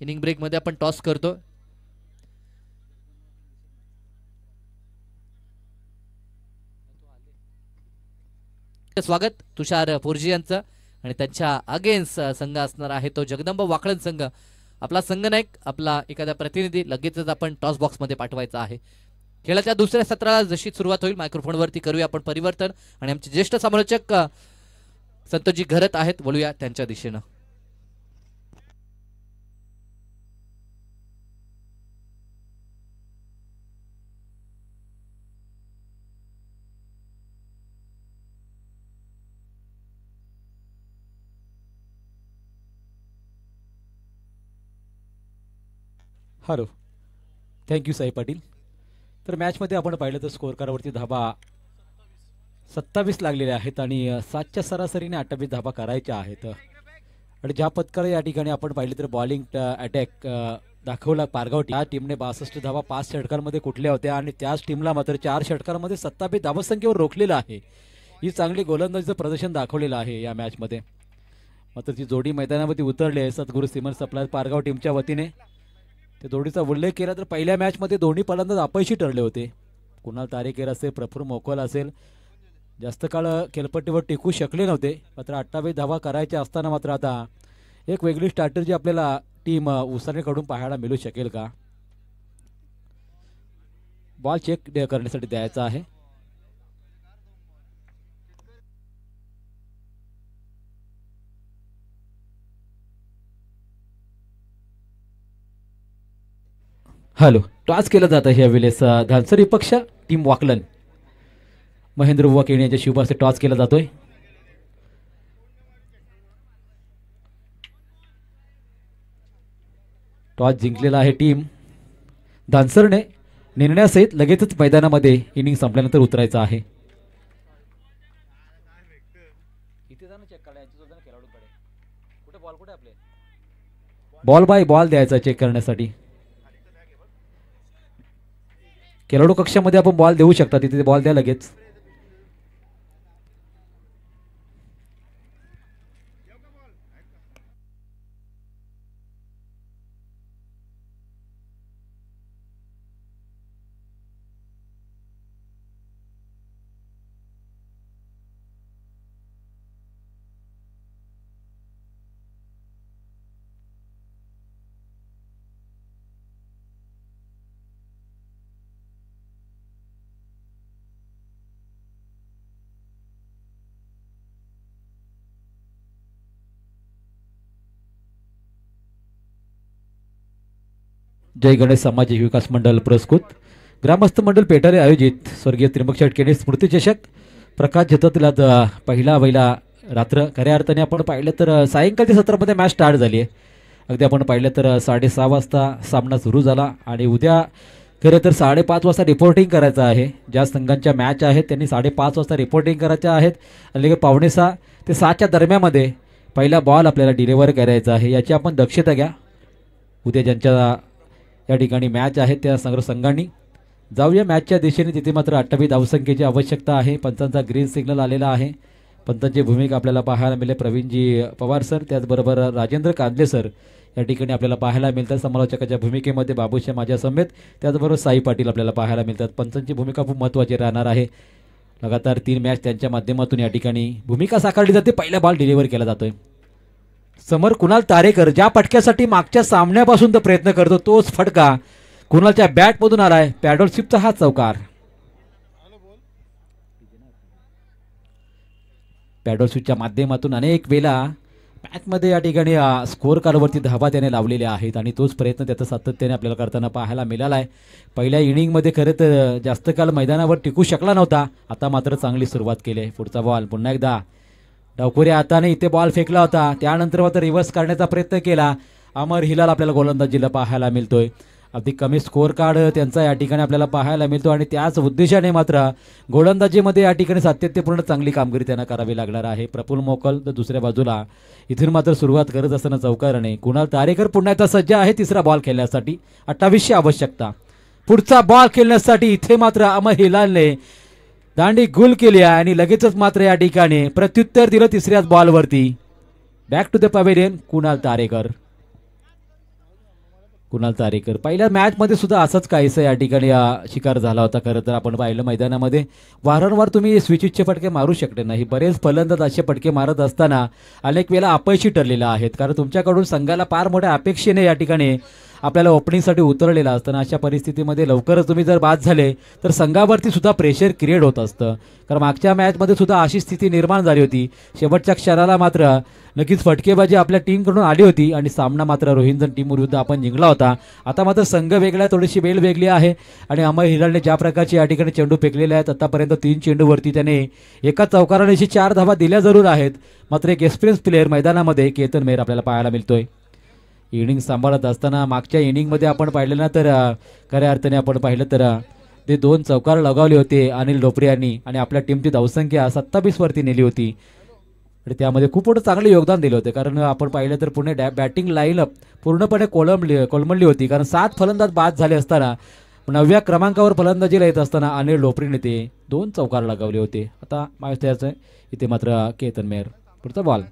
A: इनिंग ब्रेक मध्ये आपण टॉस करतो. स्वागत तुषार पोरजी यांचं आणि त्यांच्या अगेन्स्ट संघ असणार आहे तो जगदंब वाकळण संघ. आपला संघनायक, आपला एखादा प्रतिनिधी लगेचच आपण टॉस बॉक्स मध्ये पाठवायचा आहे. खेळाच्या दुसऱ्या सत्राला जशी सुरुवात होईल मायक्रोफोन वरती करूया आपण परिवर्तन आणि आमचे ज्येष्ठ समालोचक संतोषजी घरत आहेत, बोलूया त्यांच्या दिशेनं.
B: Hello, thank you Sai Patil. तर मॅचमध्ये आपण पाहिलं तर स्कोअर कार्डवरती धाबा 27 लागलेल्या आहेत आणि 7च्या सरासरीने 28 धाबा करायच्या आहेत. आणि ज्या पत्काला या ठिकाणी आपण पाहिलं तर बॉलिंग अटॅक दाखवला पारगाव टीम, या टीमने 62 धाबा 5 षटकांमध्ये कुठल्या होत्या आणि त्याच टीमला मात्र 4 षटकांमध्ये 27 धावसंख्येवर रोखलेलं आहे. ही चांगली गोलंदाजीचं प्रदर्शन दाखवलेलं आहे या मॅचमध्ये. मात्र ती जोडी मैदानावरती उतरली आहे सद्गुरू सिमेंट सप्लाय पारगाव टीमच्या वतीने. त्या जोडीचा उल्लेख केला तर पहिल्या मॅचमध्ये दोन्ही फलंदाज अपयशी ठरले होते. कुणाल तारेकर असेल प्रफुल्ल मोकल असेल जास्त काळ खेळपट्टीवर टिकू शकले नव्हते. मात्र 28 धावा करायच्या असताना मात्र आता एक वेगळी स्ट्रॅटर्जी आपल्याला टीम उसरणीकडून पाहायला मिळू शकेल का. बॉल चेक करण्यासाठी द्यायचा आहे. हॅलो टॉस केलं जातं ह्या वेळेस धानसरी पक्ष टीम वाकलन महेंद्र बुवा केणी यांच्या शुभाचे टॉस केला जातोय. टॉस जिंकलेला आहे टीम धानसरने. निर्णयासहित लगेचच मैदानामध्ये इनिंग संपल्यानंतर उतरायचं आहे. बॉल बाय बॉल द्यायचा चेक करण्यासाठी. खेळाडू कक्षामध्ये आपण बॉल देऊ शकता तिथे बॉल द्या लगेच. जय गणेश समाज विकास मंडळ पुरस्कृत ग्रामस्थ मंडळ पेटारे आयोजित स्वर्गीय त्र्यंबक शेटकेने स्मृती चषक प्रकाश जतातील आज पहिला रात्र खऱ्या अर्थाने आपण पाहिलं तर सायंकाळच्या सत्रामध्ये मॅच स्टार्ट झाली आहे. अगदी आपण पाहिलं तर 6:30 वाजता सामना सुरू झाला आणि उद्या खरं तर 5:30 वाजता रिपोर्टिंग करायचं आहे. ज्या संघांच्या मॅच आहेत त्यांनी 5:30 वाजता रिपोर्टिंग करायच्या आहेत आणि 5:45 ते 7च्या दरम्यानमध्ये पहिला बॉल आपल्याला डिलिव्हर करायचा आहे. याची आपण दक्षता घ्या. उद्या ज्यांच्या या ठिकाणी मॅच आहे त्या संघांनी जाऊया मॅचच्या दिशेने. तिथे मात्र 28 धावसंख्येची आवश्यकता आहे. पंचांचा ग्रीन सिग्नल आलेला आहे. पंतांची भूमिका आपल्याला पाहायला मिळेल प्रवीणजी पवार सर त्याचबरोबर राजेंद्र कांदले सर या ठिकाणी आपल्याला पाहायला मिळतात. समालोचकाच्या भूमिकेमध्ये बाबूशा माझ्या समेत त्याचबरोबर साई पाटील आपल्याला पाहायला मिळतात. पंचांची भूमिका खूप महत्त्वाची राहणार आहे. लगातार 3 मॅच त्यांच्या माध्यमातून या ठिकाणी भूमिका साकारली जाते. पहिला बॉल डिलिव्हर केला जातोय. समोर कुणाल तारेकर ज्या फटक्यासाठी मागच्या सामन्यापासून तो प्रयत्न करतो तोच फटका कुणालच्या बॅटमधून आलाय. पॅडल स्वीपचा हा चौकार. पॅडल स्वीपच्या माध्यमातून अनेक वेळा मॅचमध्ये या ठिकाणी स्कोअर कार्डवरती धावा त्याने लावलेल्या आहेत आणि तोच प्रयत्न त्याचा सातत्याने आपल्याला करताना पाहायला मिळाला आहे. पहिल्या इनिंगमध्ये खरं तर जास्त काळ मैदानावर टिकू शकला नव्हता. आता मात्र चांगली सुरुवात केली आहे. पुढचा बॉल पुन्हा एकदा डावखोऱ्या हाताने इथे बॉल फेकला होता. त्यानंतर मात्र रिव्हर्स करण्याचा प्रयत्न केला. अमर हिलाल आपल्याला गोलंदाजीला पाहायला मिळतोय. अगदी कमी स्कोअर कार्ड त्यांचा या ठिकाणी आपल्याला पाहायला मिळतो आणि त्याच उद्देशाने मात्र गोलंदाजीमध्ये या ठिकाणी सातत्यपूर्ण चांगली कामगिरी त्यांना करावी लागणार आहे. प्रफुल्ल मोकल तर दुसऱ्या बाजूला इथून मात्र सुरुवात करत असताना चौकाराने कुणाल तारेकर पुन्हा एकदा सज्ज आहे तिसरा बॉल खेळण्यासाठी. 28ची आवश्यकता. पुढचा बॉल खेळण्यासाठी इथे मात्र अमर हिलालने दांडी गुल केली आहे आणि लगेचच मात्र या ठिकाणी प्रत्युत्तर दिलं तिसऱ्याच बॉलवरती. Back to the pavilion Kunal Tarekar. Kunal Tarekar पहिल्या मॅचमध्ये सुद्धा असंच काहीसं या ठिकाणी शिकार झाला होता. खरं तर आपण पाहिलं मैदानामध्ये वारंवार तुम्ही स्विचिटचे फटके मारू शकले नाही. बरेच फलंदाज असे फटके मारत असताना अनेक वेळा अपयशी ठरलेला आहेत. कारण तुमच्याकडून संघाला फार मोठ्या अपेक्षेने या ठिकाणी आपल्याला ओपनिंगसाठी उतरलेला असताना अशा परिस्थितीमध्ये लवकरच तुम्ही जर बाद झाले तर संघावरती सुद्धा प्रेशर क्रिएट होत असतं. कारण मागच्या मॅचमध्ये सुद्धा अशी स्थिती निर्माण झाली होती. शेवटच्या क्षणाला मात्र नक्कीच फटकेबाजी आपल्या टीमकडून आली होती आणि सामना मात्र रोहिंजन टीम विरुद्ध आपण जिंकला होता. आता मात्र संघ वेगळा थोडीशी वेळ वेगळी आहे आणि अमर हिलालने ज्या प्रकारचे या ठिकाणी चेंडू फेकलेले आहेत आतापर्यंत 3 चेंडूवरती त्याने एका चौकाराने 4 धावा दिल्या जरूर आहेत. मात्र एक एक्सपिरियन्स प्लेअर मैदानामध्ये केतन मेहर आपल्याला पाहायला मिळतोय. इनिंग सांभाळत असताना मागच्या इनिंगमध्ये आपण पाहिलं ना तर खऱ्या अर्थाने आपण पाहिलं तर ते 2 चौकार लगावले होते अनिल ढोपरे यांनी आणि आपल्या टीमची धावसंख्या 27 वरती नेली होती. आणि त्यामध्ये खूप मोठं चांगलं योगदान दिलं होतं. कारण आपण पाहिलं तर पुणे बॅटिंग लाईनअप पूर्णपणे कोलमडली होती. कारण 7 फलंदाज बाद झाले असताना 9व्या क्रमांकावर फलंदाजीला येत असताना अनिल ढोपरेने ते 2 चौकार लगावले होते. आता मॅच तयार आहे. इथे मात्र केतन मेहर पुढचा बॉल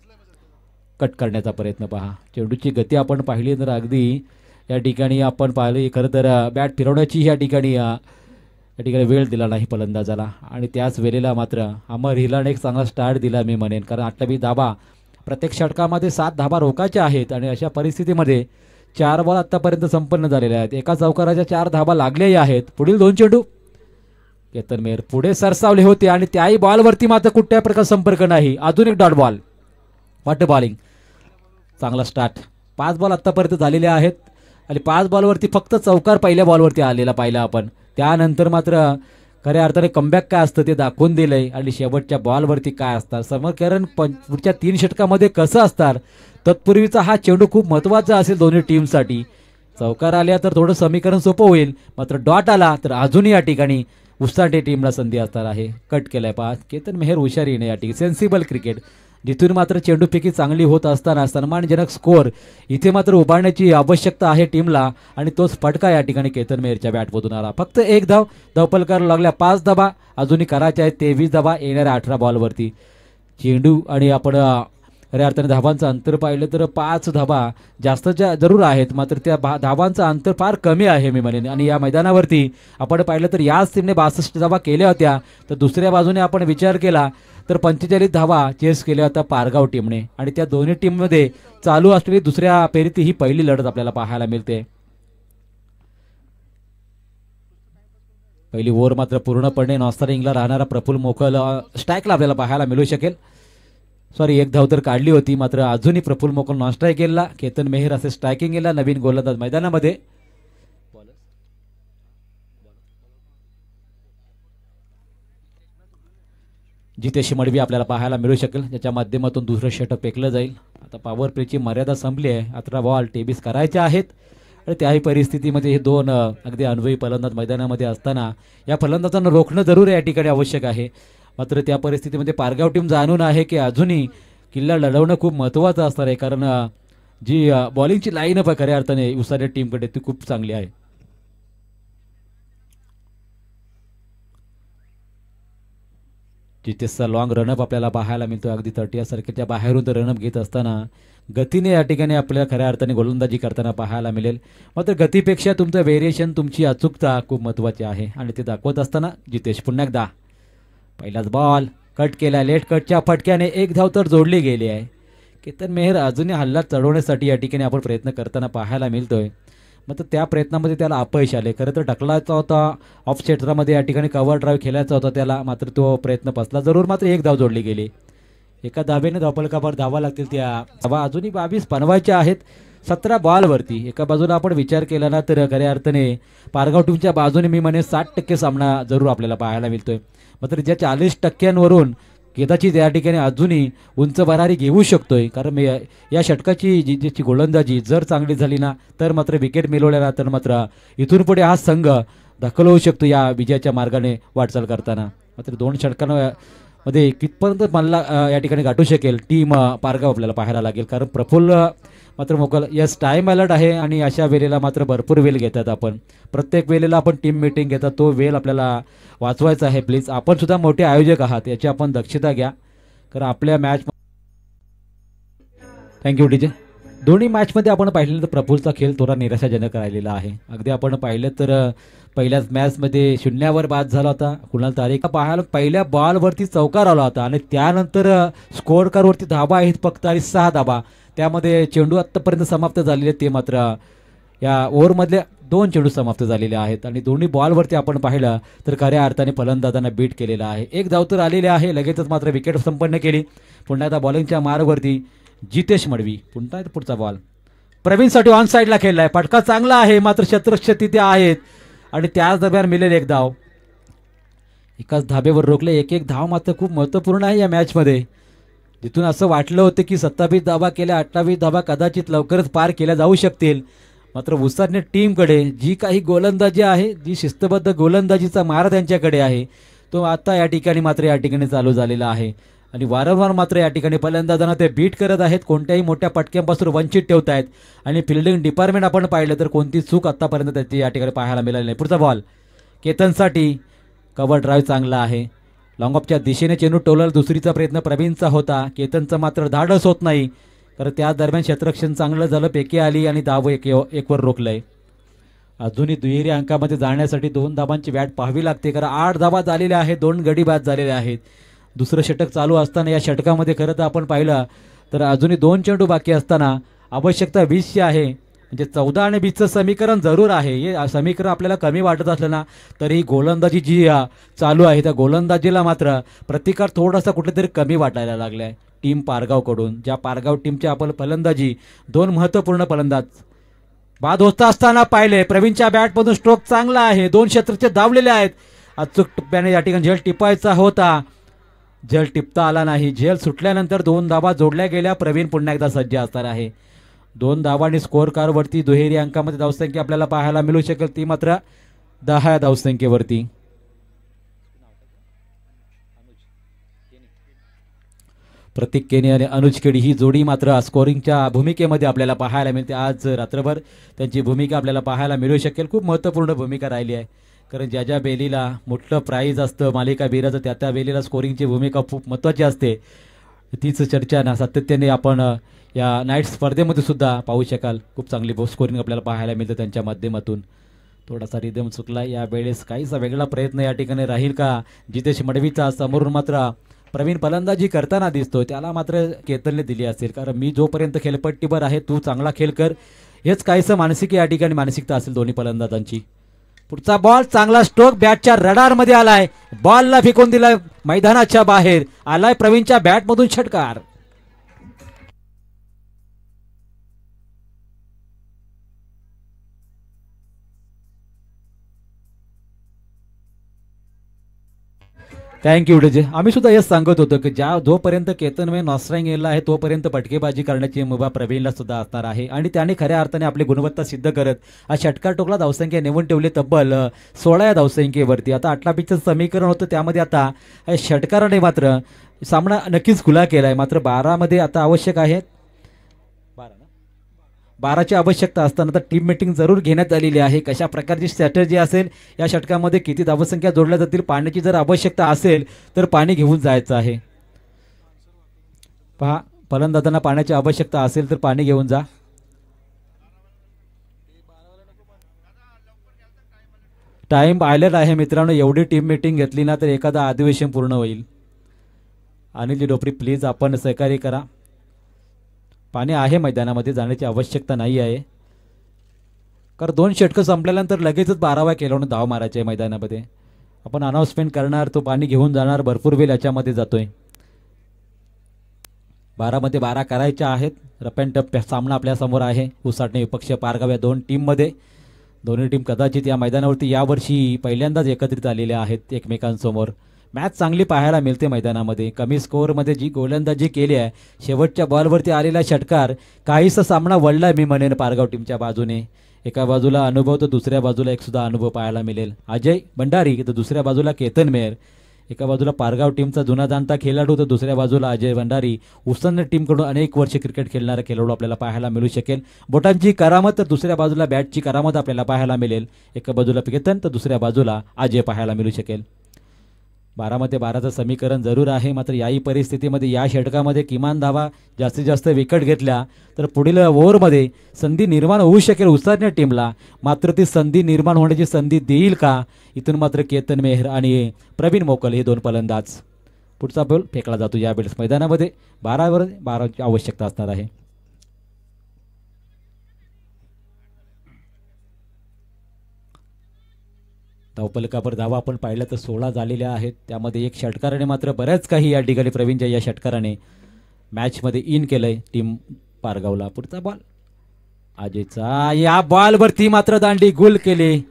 B: कट करण्याचा प्रयत्न पहा. चेंडूची गती आपण पाहिली तर अगदी या ठिकाणी आपण पाहिली खरं तर बॅट फिरवण्याची या ठिकाणी वेळ दिला नाही फलंदाजाला आणि त्याच वेळेला मात्र अमर हिलाने एक चांगला स्टार्ट दिला मी म्हणेन. कारण 28 धाबा प्रत्येक षटकामध्ये 7 धाबा रोखायच्या आहेत आणि अशा परिस्थितीमध्ये 4 बॉल आत्तापर्यंत संपन्न झालेले आहेत. एका चौकाराच्या 4 धाबा लागल्याही आहेत. पुढील 2 चेंडू केतन मेहर पुढे सरसावले होते आणि त्याही बॉलवरती मात्र कुठल्याही प्रकार संपर्क नाही. अजून एक डॉट बॉल. वाट बॉलिंग चांगला स्टार्ट. 5 बॉल आत्तापर्यंत झालेले आहेत आणि 5 बॉलवरती फक्त चौकार पहिल्या बॉलवरती आलेला पाहिला आपण. त्यानंतर मात्र खऱ्या अर्थाने कमबॅक काय असतं ते दाखवून दिलंय आणि शेवटच्या बॉलवरती काय असतात समीकरण पुढच्या 3 षटकामध्ये कसं असणार. तत्पूर्वीचा हा चेंडू खूप महत्त्वाचा असेल दोन्ही टीमसाठी. चौकार आल्या तर थोडं समीकरण सोपं होईल, मात्र डॉट आला तर अजूनही या ठिकाणी उसाटे टीमला संधी असणार आहे. कट केलाय पहा. केतन मेहर हुशारीने या ठिकाणी सेन्सिबल क्रिकेट जिथून मात्र चेंडूफेकी चांगली होत असताना सन्मानजनक स्कोअर इथे मात्र उभारण्याची आवश्यकता आहे टीमला आणि तोच फटका या ठिकाणी केतन मेहरच्या बॅटमधून आला. फक्त 1 धाव धावपलकार लागल्या. 5 धाबा अजूनही करायच्या आहेत. 23 धाबा येणाऱ्या 18 बॉलवरती. चेंडू आणि आपण खऱ्या अर्थाने धाबांचं अंतर पाहिलं तर 5 धाबा जास्त जरूर आहेत, मात्र त्या धाबांचं अंतर फार कमी आहे मी म्हणेन. आणि या मैदानावरती आपण पाहिलं तर याच टीमने 62 धाबा केल्या होत्या, तर दुसऱ्या बाजूने आपण विचार केला तर 45 धाबा चेस केल्या होत्या पारगाव टीमने. आणि त्या दोन्ही टीममध्ये चालू असलेली दुसऱ्या फेरीती ही पहिली लढत आपल्याला पाहायला मिळते. पहिली ओव्हर मात्र पूर्णपणे नॉस्टरिंगला राहणारा प्रफुल्ल मोकल स्ट्राईकला आपल्याला पाहायला मिळू शकेल. सॉरी 1 धाव तर काढली होती, मात्र अजूनही प्रफुल्ल मोकल नॉन स्ट्राईक गेला. केतन मेहर असे स्ट्रायकिंग गेला नवीन गोलंदाज मैदानामध्ये. जितेश मडवी आपल्याला पाहायला मिळू शकेल, ज्याच्या माध्यमातून दुसरं षटक फेकलं जाईल. आता पॉवर प्लेची मर्यादा संपली आहे. 18 बॉल 23 करायचे आहेत आणि त्याही परिस्थितीमध्ये हे 2 अगदी अनुभवी फलंदाज मैदानामध्ये असताना या फलंदाजांना रोखणं जरूर या ठिकाणी आवश्यक आहे. मात्र त्या परिस्थितीमध्ये पारगाव टीम जाणून आहे की अजूनही किल्ला लढवणं खूप महत्त्वाचं असणार आहे, कारण जी बॉलिंगची लाईन अप खऱ्या अर्थाने उसाऱ्या टीमकडे ती खूप चांगली आहे. जितेशचा लॉंग रनअप आपल्याला पाहायला मिळतो. अगदी 30 सर्कलच्या बाहेरून तर रनअप घेत असताना गतीने या ठिकाणी आपल्याला खऱ्या अर्थाने गोलंदाजी करताना पाहायला मिळेल. मात्र गतीपेक्षा तुमचं व्हेरिएशन तुमची अचूकता खूप महत्त्वाची आहे आणि ते दाखवत असताना जितेश पुन्हा एकदा पहिलाच बॉल कट केला. लेट कटच्या फटक्याने 1 धाव तर जोडली गेली आहे. केतन मेहर अजूनही हल्ला चढवण्यासाठी या ठिकाणी आपण प्रयत्न करताना पाहायला मिळतोय, मात्र त्या प्रयत्नामध्ये त्याला अपयश आले. खरं तर ढकलायचा होता ऑफ क्षेत्रामध्ये, या ठिकाणी कव्हर ड्राईव्ह खेळायचा होता त्याला, मात्र तो प्रयत्न फसला जरूर. मात्र 1 धाव जोडली गेली. एका धावेने धावपलकावर धावा लागतील. त्या धावा अजूनही 22 बनवायच्या आहेत 17 बॉलवरती. एका बाजूला आपण विचार केला ना तर खऱ्या अर्थाने पारगाव टीमच्या बाजूने मी म्हणे 60% सामना जरूर आपल्याला पाहायला मिळतोय, मात्र ज्या 40%वरून कदाचित या ठिकाणी अजूनही उंच भरारी घेऊ शकतोय. कारण या षटकाची जी गोलंदाजी जर चांगली झाली ना तर मात्र विकेट मिळवल्या तर मात्र इथून पुढे हा संघ दाखल होऊ शकतो या विजयाच्या मार्गाने वाटचाल करताना. मात्र 2 षटकांमध्ये कितपर्यंत मला या ठिकाणी गाठू शकेल टीम पारगाव आपल्याला पाहायला लागेल. कारण प्रफुल्ल मात्र मोकल यस टाईम अलर्ट आहे आणि अशा वेळेला मात्र भरपूर वेळ घेतात. आपण प्रत्येक वेळेला आपण टीम मीटिंग घेतात, तो वेळ आपल्याला वाचवायचा आहे. प्लीज आपण सुद्धा मोठे आयोजक आहात याची आपण दक्षता घ्या, कारण आपल्या मॅच. Thank you DJ. दोन्ही मॅचमध्ये आपण पाहिलं तर प्रफुल्लचा खेळ थोडा निराशाजनक राहिलेला आहे. अगदी आपण पाहिलं तर पहिल्याच मॅचमध्ये 0वर बाद झाला होता. कुणाल तारेक पाहायला पहिल्या बॉलवरती चौकार आला होता आणि त्यानंतर स्कोअर कार्डवरती धाबा आहेत फक्त आणि 6 धाबा. त्यामध्ये चेंडू आत्तापर्यंत समाप्त झालेले ते मात्र या ओव्हरमधले 2 चेंडू समाप्त झालेले आहेत आणि दोन्ही बॉलवरती आपण पाहिलं तर खऱ्या अर्थाने फलंदाजांना बीट केलेला आहे. 1 धाव तर आलेले आहे. लगेचच मात्र विकेट संपन्न केली. पुन्हा एकदा बॉलिंगच्या मार्गवरती जितेश मडवी. पुन्हा पुढचा बॉल प्रवीणसाठी ऑन साईडला खेळलाय. फटका चांगला आहे, मात्र शतरक्षक तिथे आहेत आणि त्याच दरम्यान मिळेल 1 धाव. एकाच धाब्यावर रोखले. 1-1 धाव मात्र खूप महत्त्वपूर्ण आहे या मॅचमध्ये. जिथून असं वाटलं होतं की 27 धावा केल्या, 28 धावा कदाचित लवकरच पार केल्या जाऊ शकतील, मात्र उसारने टीमकडे जी काही गोलंदाजी आहे, जी शिस्तबद्ध गोलंदाजीचा मार त्यांच्याकडे आहे, तो आता या ठिकाणी मात्र या ठिकाणी चालू झालेला आहे. आणि वारंवार मात्र या ठिकाणी फलंदाजांना ते बीट करत आहेत, कोणत्याही मोठ्या पटक्यांपासून वंचित ठेवत आहेत. आणि फिल्डिंग डिपार्टमेंट आपण पाहिलं तर कोणती चूक आतापर्यंत त्याची या ठिकाणी पाहायला मिळाली नाही. पुढचा बॉल केतनसाठी, कव्हर ड्राईव्ह चांगला आहे. लॉंग ऑफच्या दिशेने चेंडू टोलल, दुसरीचा प्रयत्न प्रवीणचा होता, केतनचं मात्र धाडस होत नाही. तर त्या दरम्यान क्षेत्ररक्षण चांगलं झालं, पेकी आली आणि धाव एकवर रोखलंय. अजूनही दुहेरी अंकामध्ये जाण्यासाठी 2 धाबांची बॅट पाहावी लागते, कारण 8 धाबा झालेल्या आहेत, 2 गडी बाद झालेले आहेत. दुसरं षटक चालू असताना या षटकामध्ये खरं तर आपण पाहिलं तर अजूनही 2 चेंडू बाकी असताना आवश्यकता 20ची आहे. म्हणजे 14 आणि 20चं समीकरण जरूर आहे. हे समीकरण आपल्याला कमी वाटत असलं ना तरी गोलंदाजी जी चालू आहे त्या गोलंदाजीला मात्र प्रतिकार थोडासा कुठेतरी कमी वाटायला लागला आहे टीम पारगावकडून. ज्या पारगाव टीमच्या आपण फलंदाजी 2 महत्त्वपूर्ण फलंदाज बाद होत असताना पाहिले. प्रवीणच्या बॅटमधून स्ट्रोक चांगला आहे, 2 क्षेत्रचे धावलेले आहेत. अचूक टप्प्याने या ठिकाणी झेल टिपायचा होता, झेल टिपता आला नाही. झेल सुटल्यानंतर 2 धाबा जोडल्या गेल्या. प्रवीण पुन्हा एकदा सज्ज असणार आहे. 2 धावांनी स्कोअर कार्डवरती दुहेरी अंकामध्ये धावसंख्या आपल्याला पाहायला मिळू शकेल, ती मात्र 10 धावसंख्येवरती. प्रतीक केने आणि अनुज खेडी ही जोडी मात्र स्कोरिंगच्या भूमिकेमध्ये आपल्याला पाहायला मिळते. आज रात्रभर त्यांची भूमिका आपल्याला पाहायला मिळू शकेल. खूप महत्त्वपूर्ण भूमिका राहिली आहे, कारण ज्या बेलीला मोठं प्राईज असतं मालिका बिराचं त्या बेलीला स्कोरिंगची भूमिका खूप महत्त्वाची असते. तीच चर्चा ना सातत्याने आपण या नाईट स्पर्धेमध्ये सुद्धा पाहू शकाल. खूप चांगली स्कोरिंग आपल्याला पाहायला मिळतं त्यांच्या माध्यमातून. थोडासा रिदम चुकला यावेळेस, काहीसा वेगळा प्रयत्न या ठिकाणी राहील का जितेश मडवीचा. समोरून मात्र प्रवीण फलंदाजी करताना दिसतोय, त्याला मात्र केतनने दिली असेल, कारण मी जोपर्यंत खेळपट्टीवर आहे तू चांगला खेळ कर, हेच काहीसं मानसिक या ठिकाणी मानसिकता असेल दोन्ही फलंदाजांची. पुढचा बॉल चांगला स्ट्रोक बॅटच्या रडारमध्ये आलाय, बॉलला फेकून दिलाय मैदानाच्या बाहेर. आलाय प्रवीणच्या बॅटमधून षटकार. Thank you DJ. आम्ही सुद्धा हेच सांगत होतो की जोपर्यंत केतनने नॉस्ट्राईंग गेला आहे तोपर्यंत पटकेबाजी करण्याची मुभा प्रवीणला सुद्धा असणार आहे. आणि त्याने खऱ्या अर्थाने आपली गुणवत्ता सिद्ध करत हा षटकार टोकला. धावसंख्या नेमून ठेवली तब्बल 16 या धावसंख्येवरती. आता 18 पिचचं समीकरण होतं, त्यामध्ये आता षटकाराने मात्र सामना नक्कीच खुला केला आहे. मात्र 12मध्ये आता आवश्यक आहे, 12ची आवश्यकता असताना तर टीम मीटिंग जरूर घेण्यात आलेली आहे. कशा प्रकारची स्ट्रॅटर्जी असेल या षटकामध्ये, किती धावसंख्या जोडल्या जातील, पाण्याची जर आवश्यकता असेल तर पाणी घेऊन जायचं आहे. पहा, फलंदाजांना पाण्याची आवश्यकता असेल तर पाणी घेऊन जा. टाइम आलेला आहे मित्रांनो. एवढी टीम मीटिंग घेतली ना तर एखादं अधिवेशन पूर्ण होईल. अनिल डोपरी प्लीज आपण सहकार्य करा. पाणी आहे मैदानामध्ये, जाण्याची आवश्यकता नाही आहे, कारण 2 षटकं संपल्यानंतर लगेचच 12व्या केल्यावर धाव मारायचे आहे मैदानामध्ये. आपण अनाउन्समेंट करणार, तो पाणी घेऊन जाणार, भरपूर वेळ याच्यामध्ये जातोय. 12मध्ये 12 करायच्या आहेत. रफ अँड टफ सामना आपल्या समोर आहे. उसाटणे विपक्ष पारगाव या 2 टीममध्ये. दोन्ही टीम कदाचित या मैदानावरती यावर्षी पहिल्यांदाच एकत्रित आलेल्या आहेत एकमेकांसमोर. मॅच चांगली पाहायला मिळते मैदानामध्ये. कमी स्कोअरमध्ये जी गोलंदाजी केली आहे, शेवटच्या बॉलवरती आलेला षटकार काहीसा सामना वळला मी म्हणेन पारगाव टीमच्या बाजूने. एका बाजूला अनुभव तर दुसऱ्या बाजूला एक सुद्धा अनुभव पाहायला मिळेल. अजय भंडारी तर दुसऱ्या बाजूला केतन मेहर. एका बाजूला पारगाव टीमचा जुना जाणता खेळाडू तर दुसऱ्या बाजूला अजय भंडारी. उसन टीमकडून अनेक वर्ष क्रिकेट खेळणारा खेळाडू आपल्याला पाहायला मिळू शकेल. बोटांची करामत तर दुसऱ्या बाजूला बॅटची करामत आपल्याला पाहायला मिळेल. एका बाजूला केतन तर दुसऱ्या बाजूला अजय पाहायला मिळू शकेल. 12मध्ये 12चं समीकरण जरूर आहे. मात्र याही परिस्थितीमध्ये या षटकामध्ये किमान धावा जास्तीत जास्त विकेट घेतल्या तर पुढील ओव्हरमध्ये संधी निर्माण होऊ शकेल उसारण्या टीमला. मात्र ती संधी निर्माण होण्याची संधी देईल का, इथून मात्र केतन मेहर आणि प्रवीण मोकल हे 2 फलंदाज. पुढचा बॉल फेकला जातो यावेळेस मैदानामध्ये. 12वर 12ची आवश्यकता असणार आहे. धावपलकावर धावा आपण पाहिलं तर 16 झालेल्या आहेत. त्यामध्ये एक षटकाराने मात्र बऱ्याच काही या ठिकाणी प्रवीणच्या या षटकाराने मॅचमध्ये इन केलंय टीम पारगावला. पुढचा बॉल अजयचा, या बॉलवरती मात्र दांडी गुल केली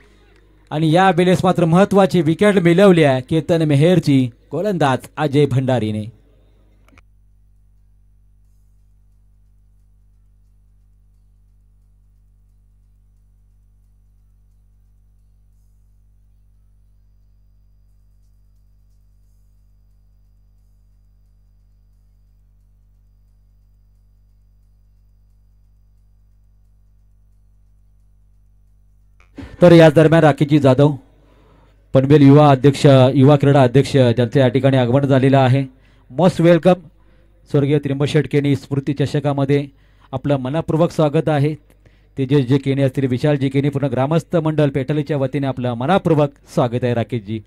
B: आणि या बेलेस मात्र महत्वाची विकेट मिळवली आहे केतन मेहरची. गोलंदाज अजय भंडारीने. तर याच दरम्यान राखीजी जाधव पनवेल युवा क्रीडा अध्यक्ष ज्यांचे या ठिकाणी आगमन झालेलं आहे. Most welcome. स्वर्गीय त्र्यंबक शेठ केनी स्मृती चषकामध्ये आपलं मनापूर्वक स्वागत आहे. तेजस जे केनी असतील, विशालजी केनी, पूर्ण ग्रामस्थ मंडळ पेटलीच्या वतीने आपलं मनापूर्वक स्वागत आहे. राकेशजी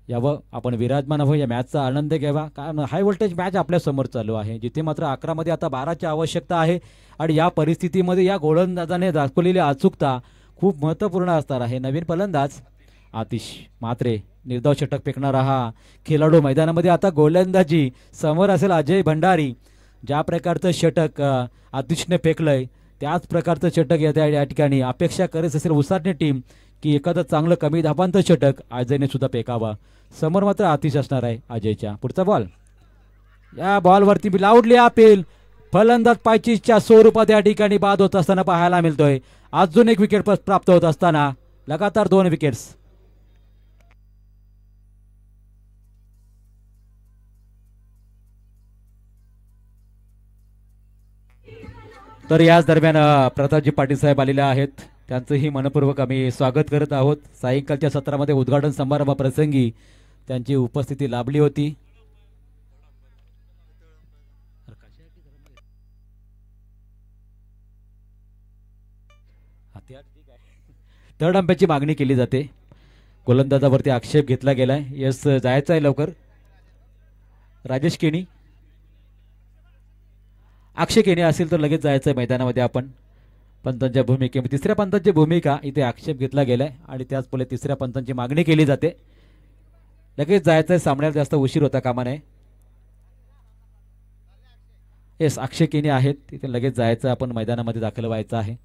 B: यावं, आपण विराजमान हवं, या मॅचचा आनंद घ्यावा, कारण हाय व्होल्टेज मॅच आपल्या समोर चालू आहे, जिथे मात्र 11 मध्ये आता 12ची आवश्यकता आहे. आणि या परिस्थितीमध्ये या गोलंदाजाने दाखवलेली अचूकता खूप महत्त्वपूर्ण असणार आहे. नवीन फलंदाज आतिश म्हात्रे, निर्धाव षटक फेकणारा हा खेळाडू मैदानामध्ये. आता गोलंदाजी समोर असेल अजय भंडारी. ज्या प्रकारचं षटक आतिशने फेकलंय त्याच प्रकारचं षटक या ठिकाणी अपेक्षा करत असेल उसाटणे टीम की एखादं चांगलं कमी धाबांचं षटक अजयने सुद्धा फेकावा. समोर मात्र आतिश असणार आहे अजयच्या. पुढचा बॉल, या बॉलवरती लाऊडली अपील. फलंदाज पायचीच्या स्वरूपात या ठिकाणी बाद होत असताना पाहायला मिळतोय. अजून एक विकेट प्राप्त होत असताना लगातार 2 विकेट्स. तर याच दरम्यान प्रतापजी पाटील साहेब आलेले आहेत, त्यांचंही मनपूर्वक आम्ही स्वागत करत आहोत. सायंकाळच्या सत्रामध्ये उद्घाटन समारंभाप्रसंगी त्यांची उपस्थिती लाभली होती. थर्ड अंपायरची मागणी केली जाते. गोलंदाजावरती आक्षेप घेतला गेलाय. यस, जायचं आहे लवकर. राजेश केनी, अक्षय केनी असेल तर लगेच जायचं आहे मैदानामध्ये. आपण पंतांच्या भूमिकेमध्ये तिसऱ्या पंतांची भूमिका इथे आक्षेप घेतला गेलाय आणि त्याचमुळे तिसऱ्या पंतांची मागणी केली जाते. लगेच जायचं आहे, सामन्याला जास्त उशीर होता कामा नये. येस, अक्षय केनी आहेत तिथे, लगेच जायचं, आपण मैदानामध्ये दाखल व्हायचं आहे.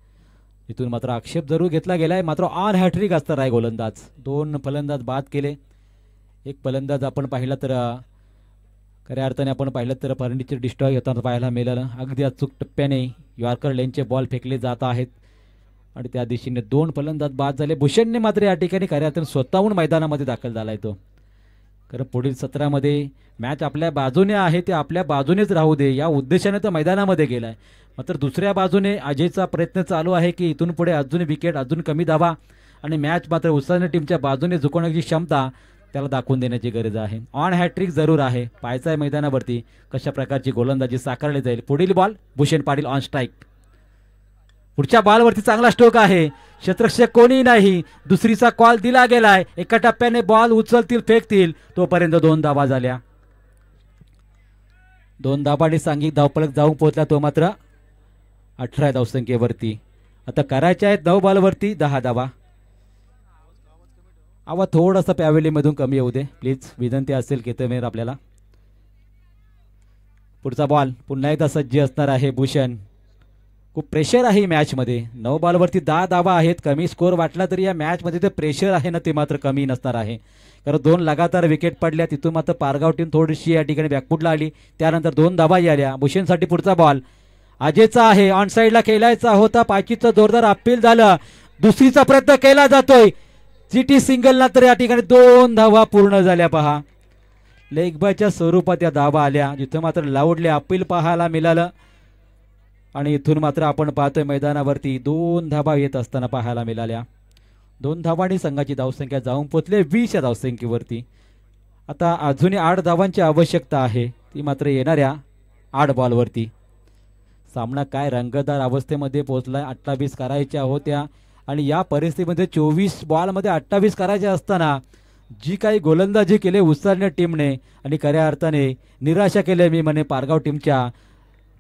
B: इथून मात्र आक्षेप जरूर घेतला गेलाय. मात्र ऑन हॅट्रिक असणार आहे गोलंदाज. 2 फलंदाज बाद केले. एक फलंदाज आपण पाहिला तर खऱ्या अर्थाने आपण पाहिलं तर फर्निचर डिस्ट्रॉय होताना पाहायला मिळालं. अगदी अचूक टप्प्याने यॉर्कर लेनचे बॉल फेकले जात आहेत आणि त्या दिशेने 2 फलंदाज बाद झाले. भूषणने मात्र या ठिकाणी खऱ्या अर्थाने स्वतःहून मैदानामध्ये दाखल झालाय तो. कारण पुढील सत्रामध्ये मॅच आपल्या बाजूने आहे, ते आपल्या बाजूनेच राहू दे या उद्देशाने तो मैदानामध्ये गेलाय. मात्र दुसऱ्या बाजूने अजयचा प्रयत्न चालू आहे की इथून पुढे अजून विकेट, अजून कमी धावा आणि मॅच मात्र उत्साहाने टीमच्या बाजूने झुकवण्याची क्षमता त्याला दाखवून देण्याची गरज आहे. ऑन हॅट्रिक जरूर आहे. पाहायचं आहे मैदानावरती कशा प्रकारची गोलंदाजी साकारली जाईल. पुढील ball Bhushan Patil on strike. पुढच्या बॉलवरती चांगला स्ट्रोक आहे. क्षेत्ररक्षक कोणी नाही. दुसरीचा कॉल दिला गेलाय. एका टप्प्याने बॉल उचलतील, फेकतील, तोपर्यंत 2 धावा झाल्या. 2 धाबांनी सांघिक धावफलक जाऊन पोहोचला तो मात्र 18 धावसंख्येवरती. आता करायच्या आहेत 9 बॉलवरती 10 धावा. आवाज थोडासा पॅवेलीमधून कमी येऊ दे प्लीज, विनंती असेल केतमेर आपल्याला. पुढचा बॉल पुन्हा एकदा सज्ज असणार आहे भूषण. खूप प्रेशर आहे मॅचमध्ये. 9 बॉलवरती 10 धावा आहेत. कमी स्कोर वाटला तरी या मॅचमध्ये ते प्रेशर आहे ना ते मात्र कमी नसणार आहे. कारण 2 लगातार विकेट पडल्या. तिथून मात्र पारगाव टीम थोडीशी या ठिकाणी बॅकफुटला आली. त्यानंतर 2 धावा आल्या. भूषणसाठी पुढचा बॉल अजयचा आहे. ऑन साईडला खेळायचा होता. पाचीचं जोरदार अपील झालं. दुसरीचा प्रयत्न केला जातोय. जीटी सिंगलला तर या ठिकाणी 2 धावा पूर्ण झाल्या. पहा, लेग बायच्या स्वरूपात या धावा आल्या, जिथं मात्र लाऊडले अपील पाहायला मिळालं. आणि इथून मात्र आपण पाहतोय मैदानावरती 2 धावा येत असताना पाहायला मिळाल्या. 2 धावांनी संघाची धावसंख्या जाऊन पोचले 20 या धावसंख्येवरती. आता अजूनही 8 धावांची आवश्यकता आहे, ती मात्र येणाऱ्या 8 बॉलवरती. सामना काय रंगतदार अवस्थेमध्ये पोहोचलाय. 28 करायच्या होत्या आणि या परिस्थितीमध्ये 24 बॉलमध्ये 28 करायचे असताना जी काही गोलंदाजी केली उत्साहने टीमने आणि खऱ्या अर्थाने निराशा केली मी म्हणे पारगाव टीमच्या.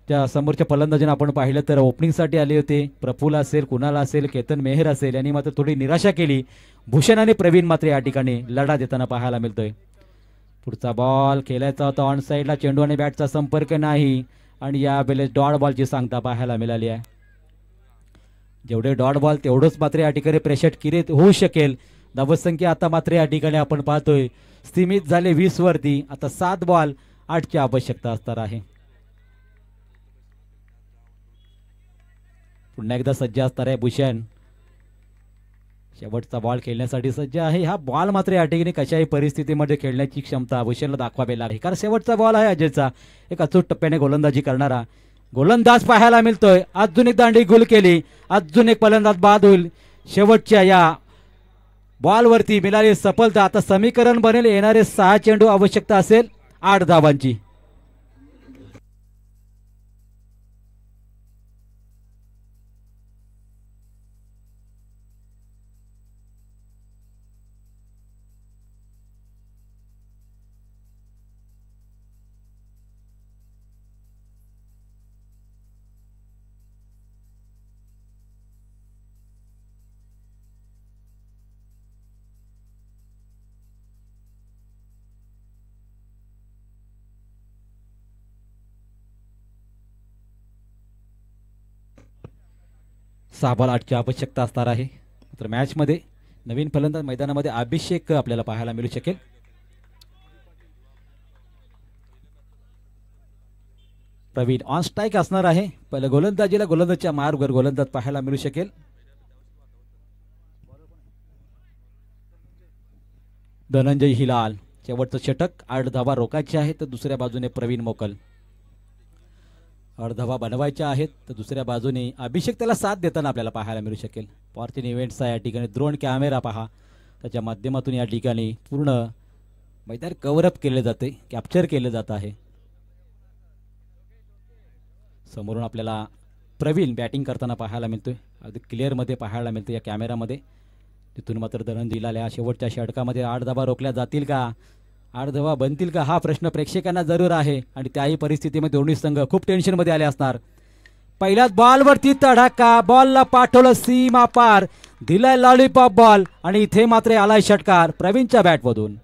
B: त्या समोरच्या फलंदाजीने आपण पाहिलं तर ओपनिंगसाठी आले होते. प्रफुल्ल असेल, कुणाल असेल, केतन मेहर असेल, यांनी मात्र थोडी निराशा केली. भूषण आणि प्रवीण मात्र या ठिकाणी लढा देताना पाहायला मिळतोय. पुढचा बॉल खेळायचा होता ऑन साईडला. चेंडू आणि बॅटचा संपर्क नाही आणि या वेळेस डॉट बॉलची सांगता पाहायला मिळाली आहे. जेवढे डॉट बॉल तेवढंच मात्र या ठिकाणी प्रेशर किरीत होऊ शकेल. धावसंख्या आता मात्र या ठिकाणी आपण पाहतोय सीमित झाले 20 वरती. आता 7 बॉल 8ची आवश्यकता असणार आहे. पुन्हा एकदा सज्ज असणार आहे भूषण. शेवटचा बॉल खेळण्यासाठी सज्ज आहे. हा बॉल मात्र या ठिकाणी कशाही परिस्थितीमध्ये खेळण्याची क्षमता भूषणला दाखवावी लागेल. कारण शेवटचा बॉल आहे अजयचा. एक अचूक टप्प्याने गोलंदाजी करणारा गोलंदाज पाहायला मिळतोय. अजून एक दांडी गुल केली. अजून एक फलंदाज बाद होईल. शेवटच्या या बॉलवरती मिळाली सफलता. आता समीकरण बनेल येणारे 6 चेंडू आवश्यकता असेल 8 धावांची. सहा बॉल 8ची आवश्यकता असणार आहे. तर मॅचमध्ये नवीन फलंदाज मैदानामध्ये अभिषेक आपल्याला पाहायला मिळू शकेल. प्रवीण ऑन स्ट्राईक असणार आहे. पहिलं गोलंदाजीला गोलंदाजच्या मार्गवर गोलंदाज पाहायला मिळू शकेल. धनंजय हिलाल शेवटचं षटक 8 धावा रोखायचे आहेत. तर दुसऱ्या बाजूने प्रवीण मोकल 8 धावा बनवायच्या आहेत. तर दुसऱ्या बाजूने अभिषेक त्याला साथ देताना आपल्याला पाहायला मिळू शकेल. फॉर्च्यून इव्हेंट्सचा या ठिकाणी ड्रोन कॅमेरा पहा, त्याच्या माध्यमातून या ठिकाणी पूर्ण मैदान कव्हरअप केले जाते, कॅप्चर केले जात आहे. समोरून आपल्याला प्रवीण बॅटिंग करताना पाहायला मिळतोय, अगदी क्लिअरमध्ये पाहायला मिळते या कॅमेरामध्ये. तिथून मात्र धनंजय हिलाल या शेवटच्या षटकामध्ये 8 धावा रोखल्या जातील का, 8 धावा बनतील का, हा प्रश्न प्रेक्षकांना जरूर आहे. आणि त्याही परिस्थितीमध्ये दोन्ही संघ खूप टेन्शनमध्ये आले असणार. पहिल्याच बॉलवरती तडाखा, बॉलला पाठवलं सीमा पार, दिलाय लॉलीपॉप बॉल आणि इथे मात्र आलाय षटकार प्रवीणच्या बॅटमधून.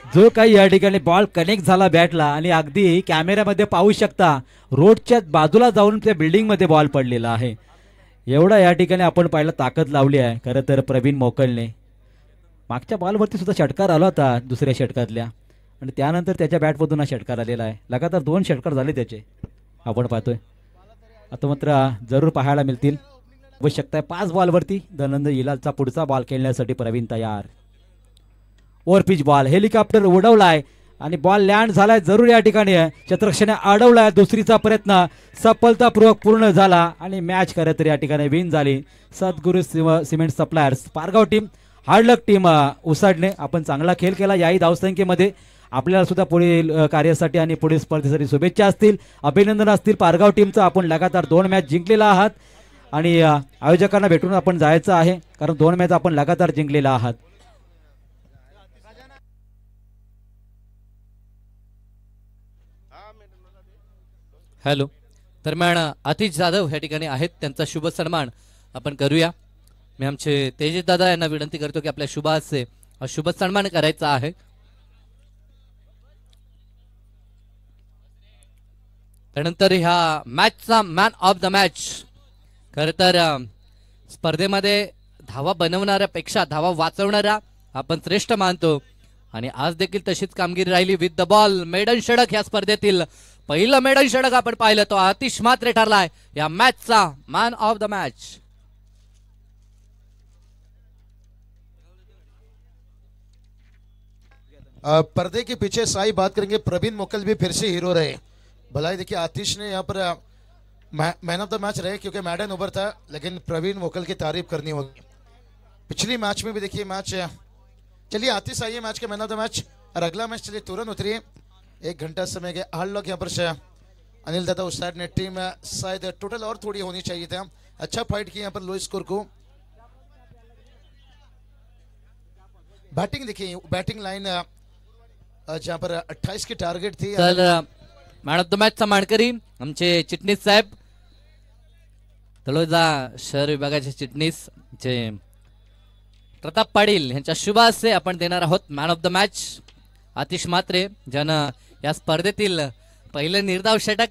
B: जो काही या ठिकाणी बॉल कनेक्ट झाला बॅटला आणि अगदी कॅमेऱ्यामध्ये पाहू शकता रोडच्या बाजूला जाऊन त्या बिल्डिंगमध्ये बॉल पडलेला आहे. एवढा या ठिकाणी आपण पाहिलं ताकद लावली आहे खरं तर प्रवीण मोकलने. मागच्या बॉलवरती सुद्धा षटकार आला होता दुसऱ्या षटकातल्या, आणि त्यानंतर त्याच्या बॅटमधून हा षटकार आलेला आहे. लगातार 2 षटकार झाले त्याचे आपण पाहतोय. आता मात्र जरूर पाहायला मिळतील. आवश्यकता आहे 5 बॉलवरती. धनंजय हिलालचा पुढचा बॉल खेळण्यासाठी प्रवीण तयार. ओव्हरपिच बॉल, हेलिकॉप्टर उडवलाय आणि बॉल लँड झालाय जरूर या ठिकाणी. क्षेत्ररक्षणे अडवलाय, दुसरीचा प्रयत्न सफलतापूर्वक पूर्ण झाला आणि मॅच खरं तर या ठिकाणी विन झाली. Sadguru cement suppliers Pargaon team hard luck team Usadane, आपण चांगला खेळ केला याही धावसंख्येमध्ये. आपल्याला सुद्धा पुढील कार्यासाठी आणि पुढील स्पर्धेसाठी शुभेच्छा असतील, अभिनंदन असतील. पारगाव टीमचं आपण लगातार 2 मॅच जिंकलेला आहात आणि आयोजकांना भेटून आपण जायचं आहे, कारण 2 मॅच आपण लगातार जिंकलेला आहात.
A: हॅलो, दरम्यान आतिश जाधव या ठिकाणी आहेत, त्यांचा शुभ सन्मान आपण करूया. मी आमचे तेजस दादा यांना विनंती करतो की आपल्या शुभ हस्ते शुभ सन्मान करायचा आहे. त्यानंतर ह्या मॅचचा मॅन ऑफ द मॅच, खर तर स्पर्धेमध्ये धावा बनवणाऱ्यापेक्षा धावा वाचवणारा आपण श्रेष्ठ मानतो आणि आज देखील तशीच कामगिरी राहिली. विथ द बॉल मेडन षटक ह्या स्पर्धेतील पहिलं मेडन षटक आपण पाहिलं, तो आतिश मात्रे ठरलाय या मॅचचा मॅन ऑफ द मॅच.
C: पर्दे के पीछे साई बात करेंगे, प्रवीण मोकल भी फिर से हीरो रहे. भलाई देखिए आतिश ने यहाँ पर मैन ऑफ द मैच रहे क्योंकि मैडन ओवर था, लेकिन प्रवीण मोकल की तारीफ करनी होगी. पिछली मैच में भी देखिए मैच, चलिए आतिश आइए match K man of the match. और अगला मैच चलिए तुरंत उतरिए, 1 घंटा समय के हाल लोग यहाँ पर से अनिल दादा उस साइड ने टीम शायद टोटल और थोड़ी होनी चाहिए था. अच्छा फाइट किया यहाँ पर लो स्कोर को. बैटिंग देखिए, बैटिंग लाइन जहाँ पर 28 की टार्गेट थी.
A: तर मॅन ऑफ द मॅचचा मानकरी आमचे चिटणीस साहेब, तळोजा शहर विभागाचे चिटणीस जे प्रताप पाटील यांच्या शुभ हस्ते आपण देणार आहोत man of the match Atish Matre, ज्यानं या स्पर्धेतील पहिलं निर्धाव षटक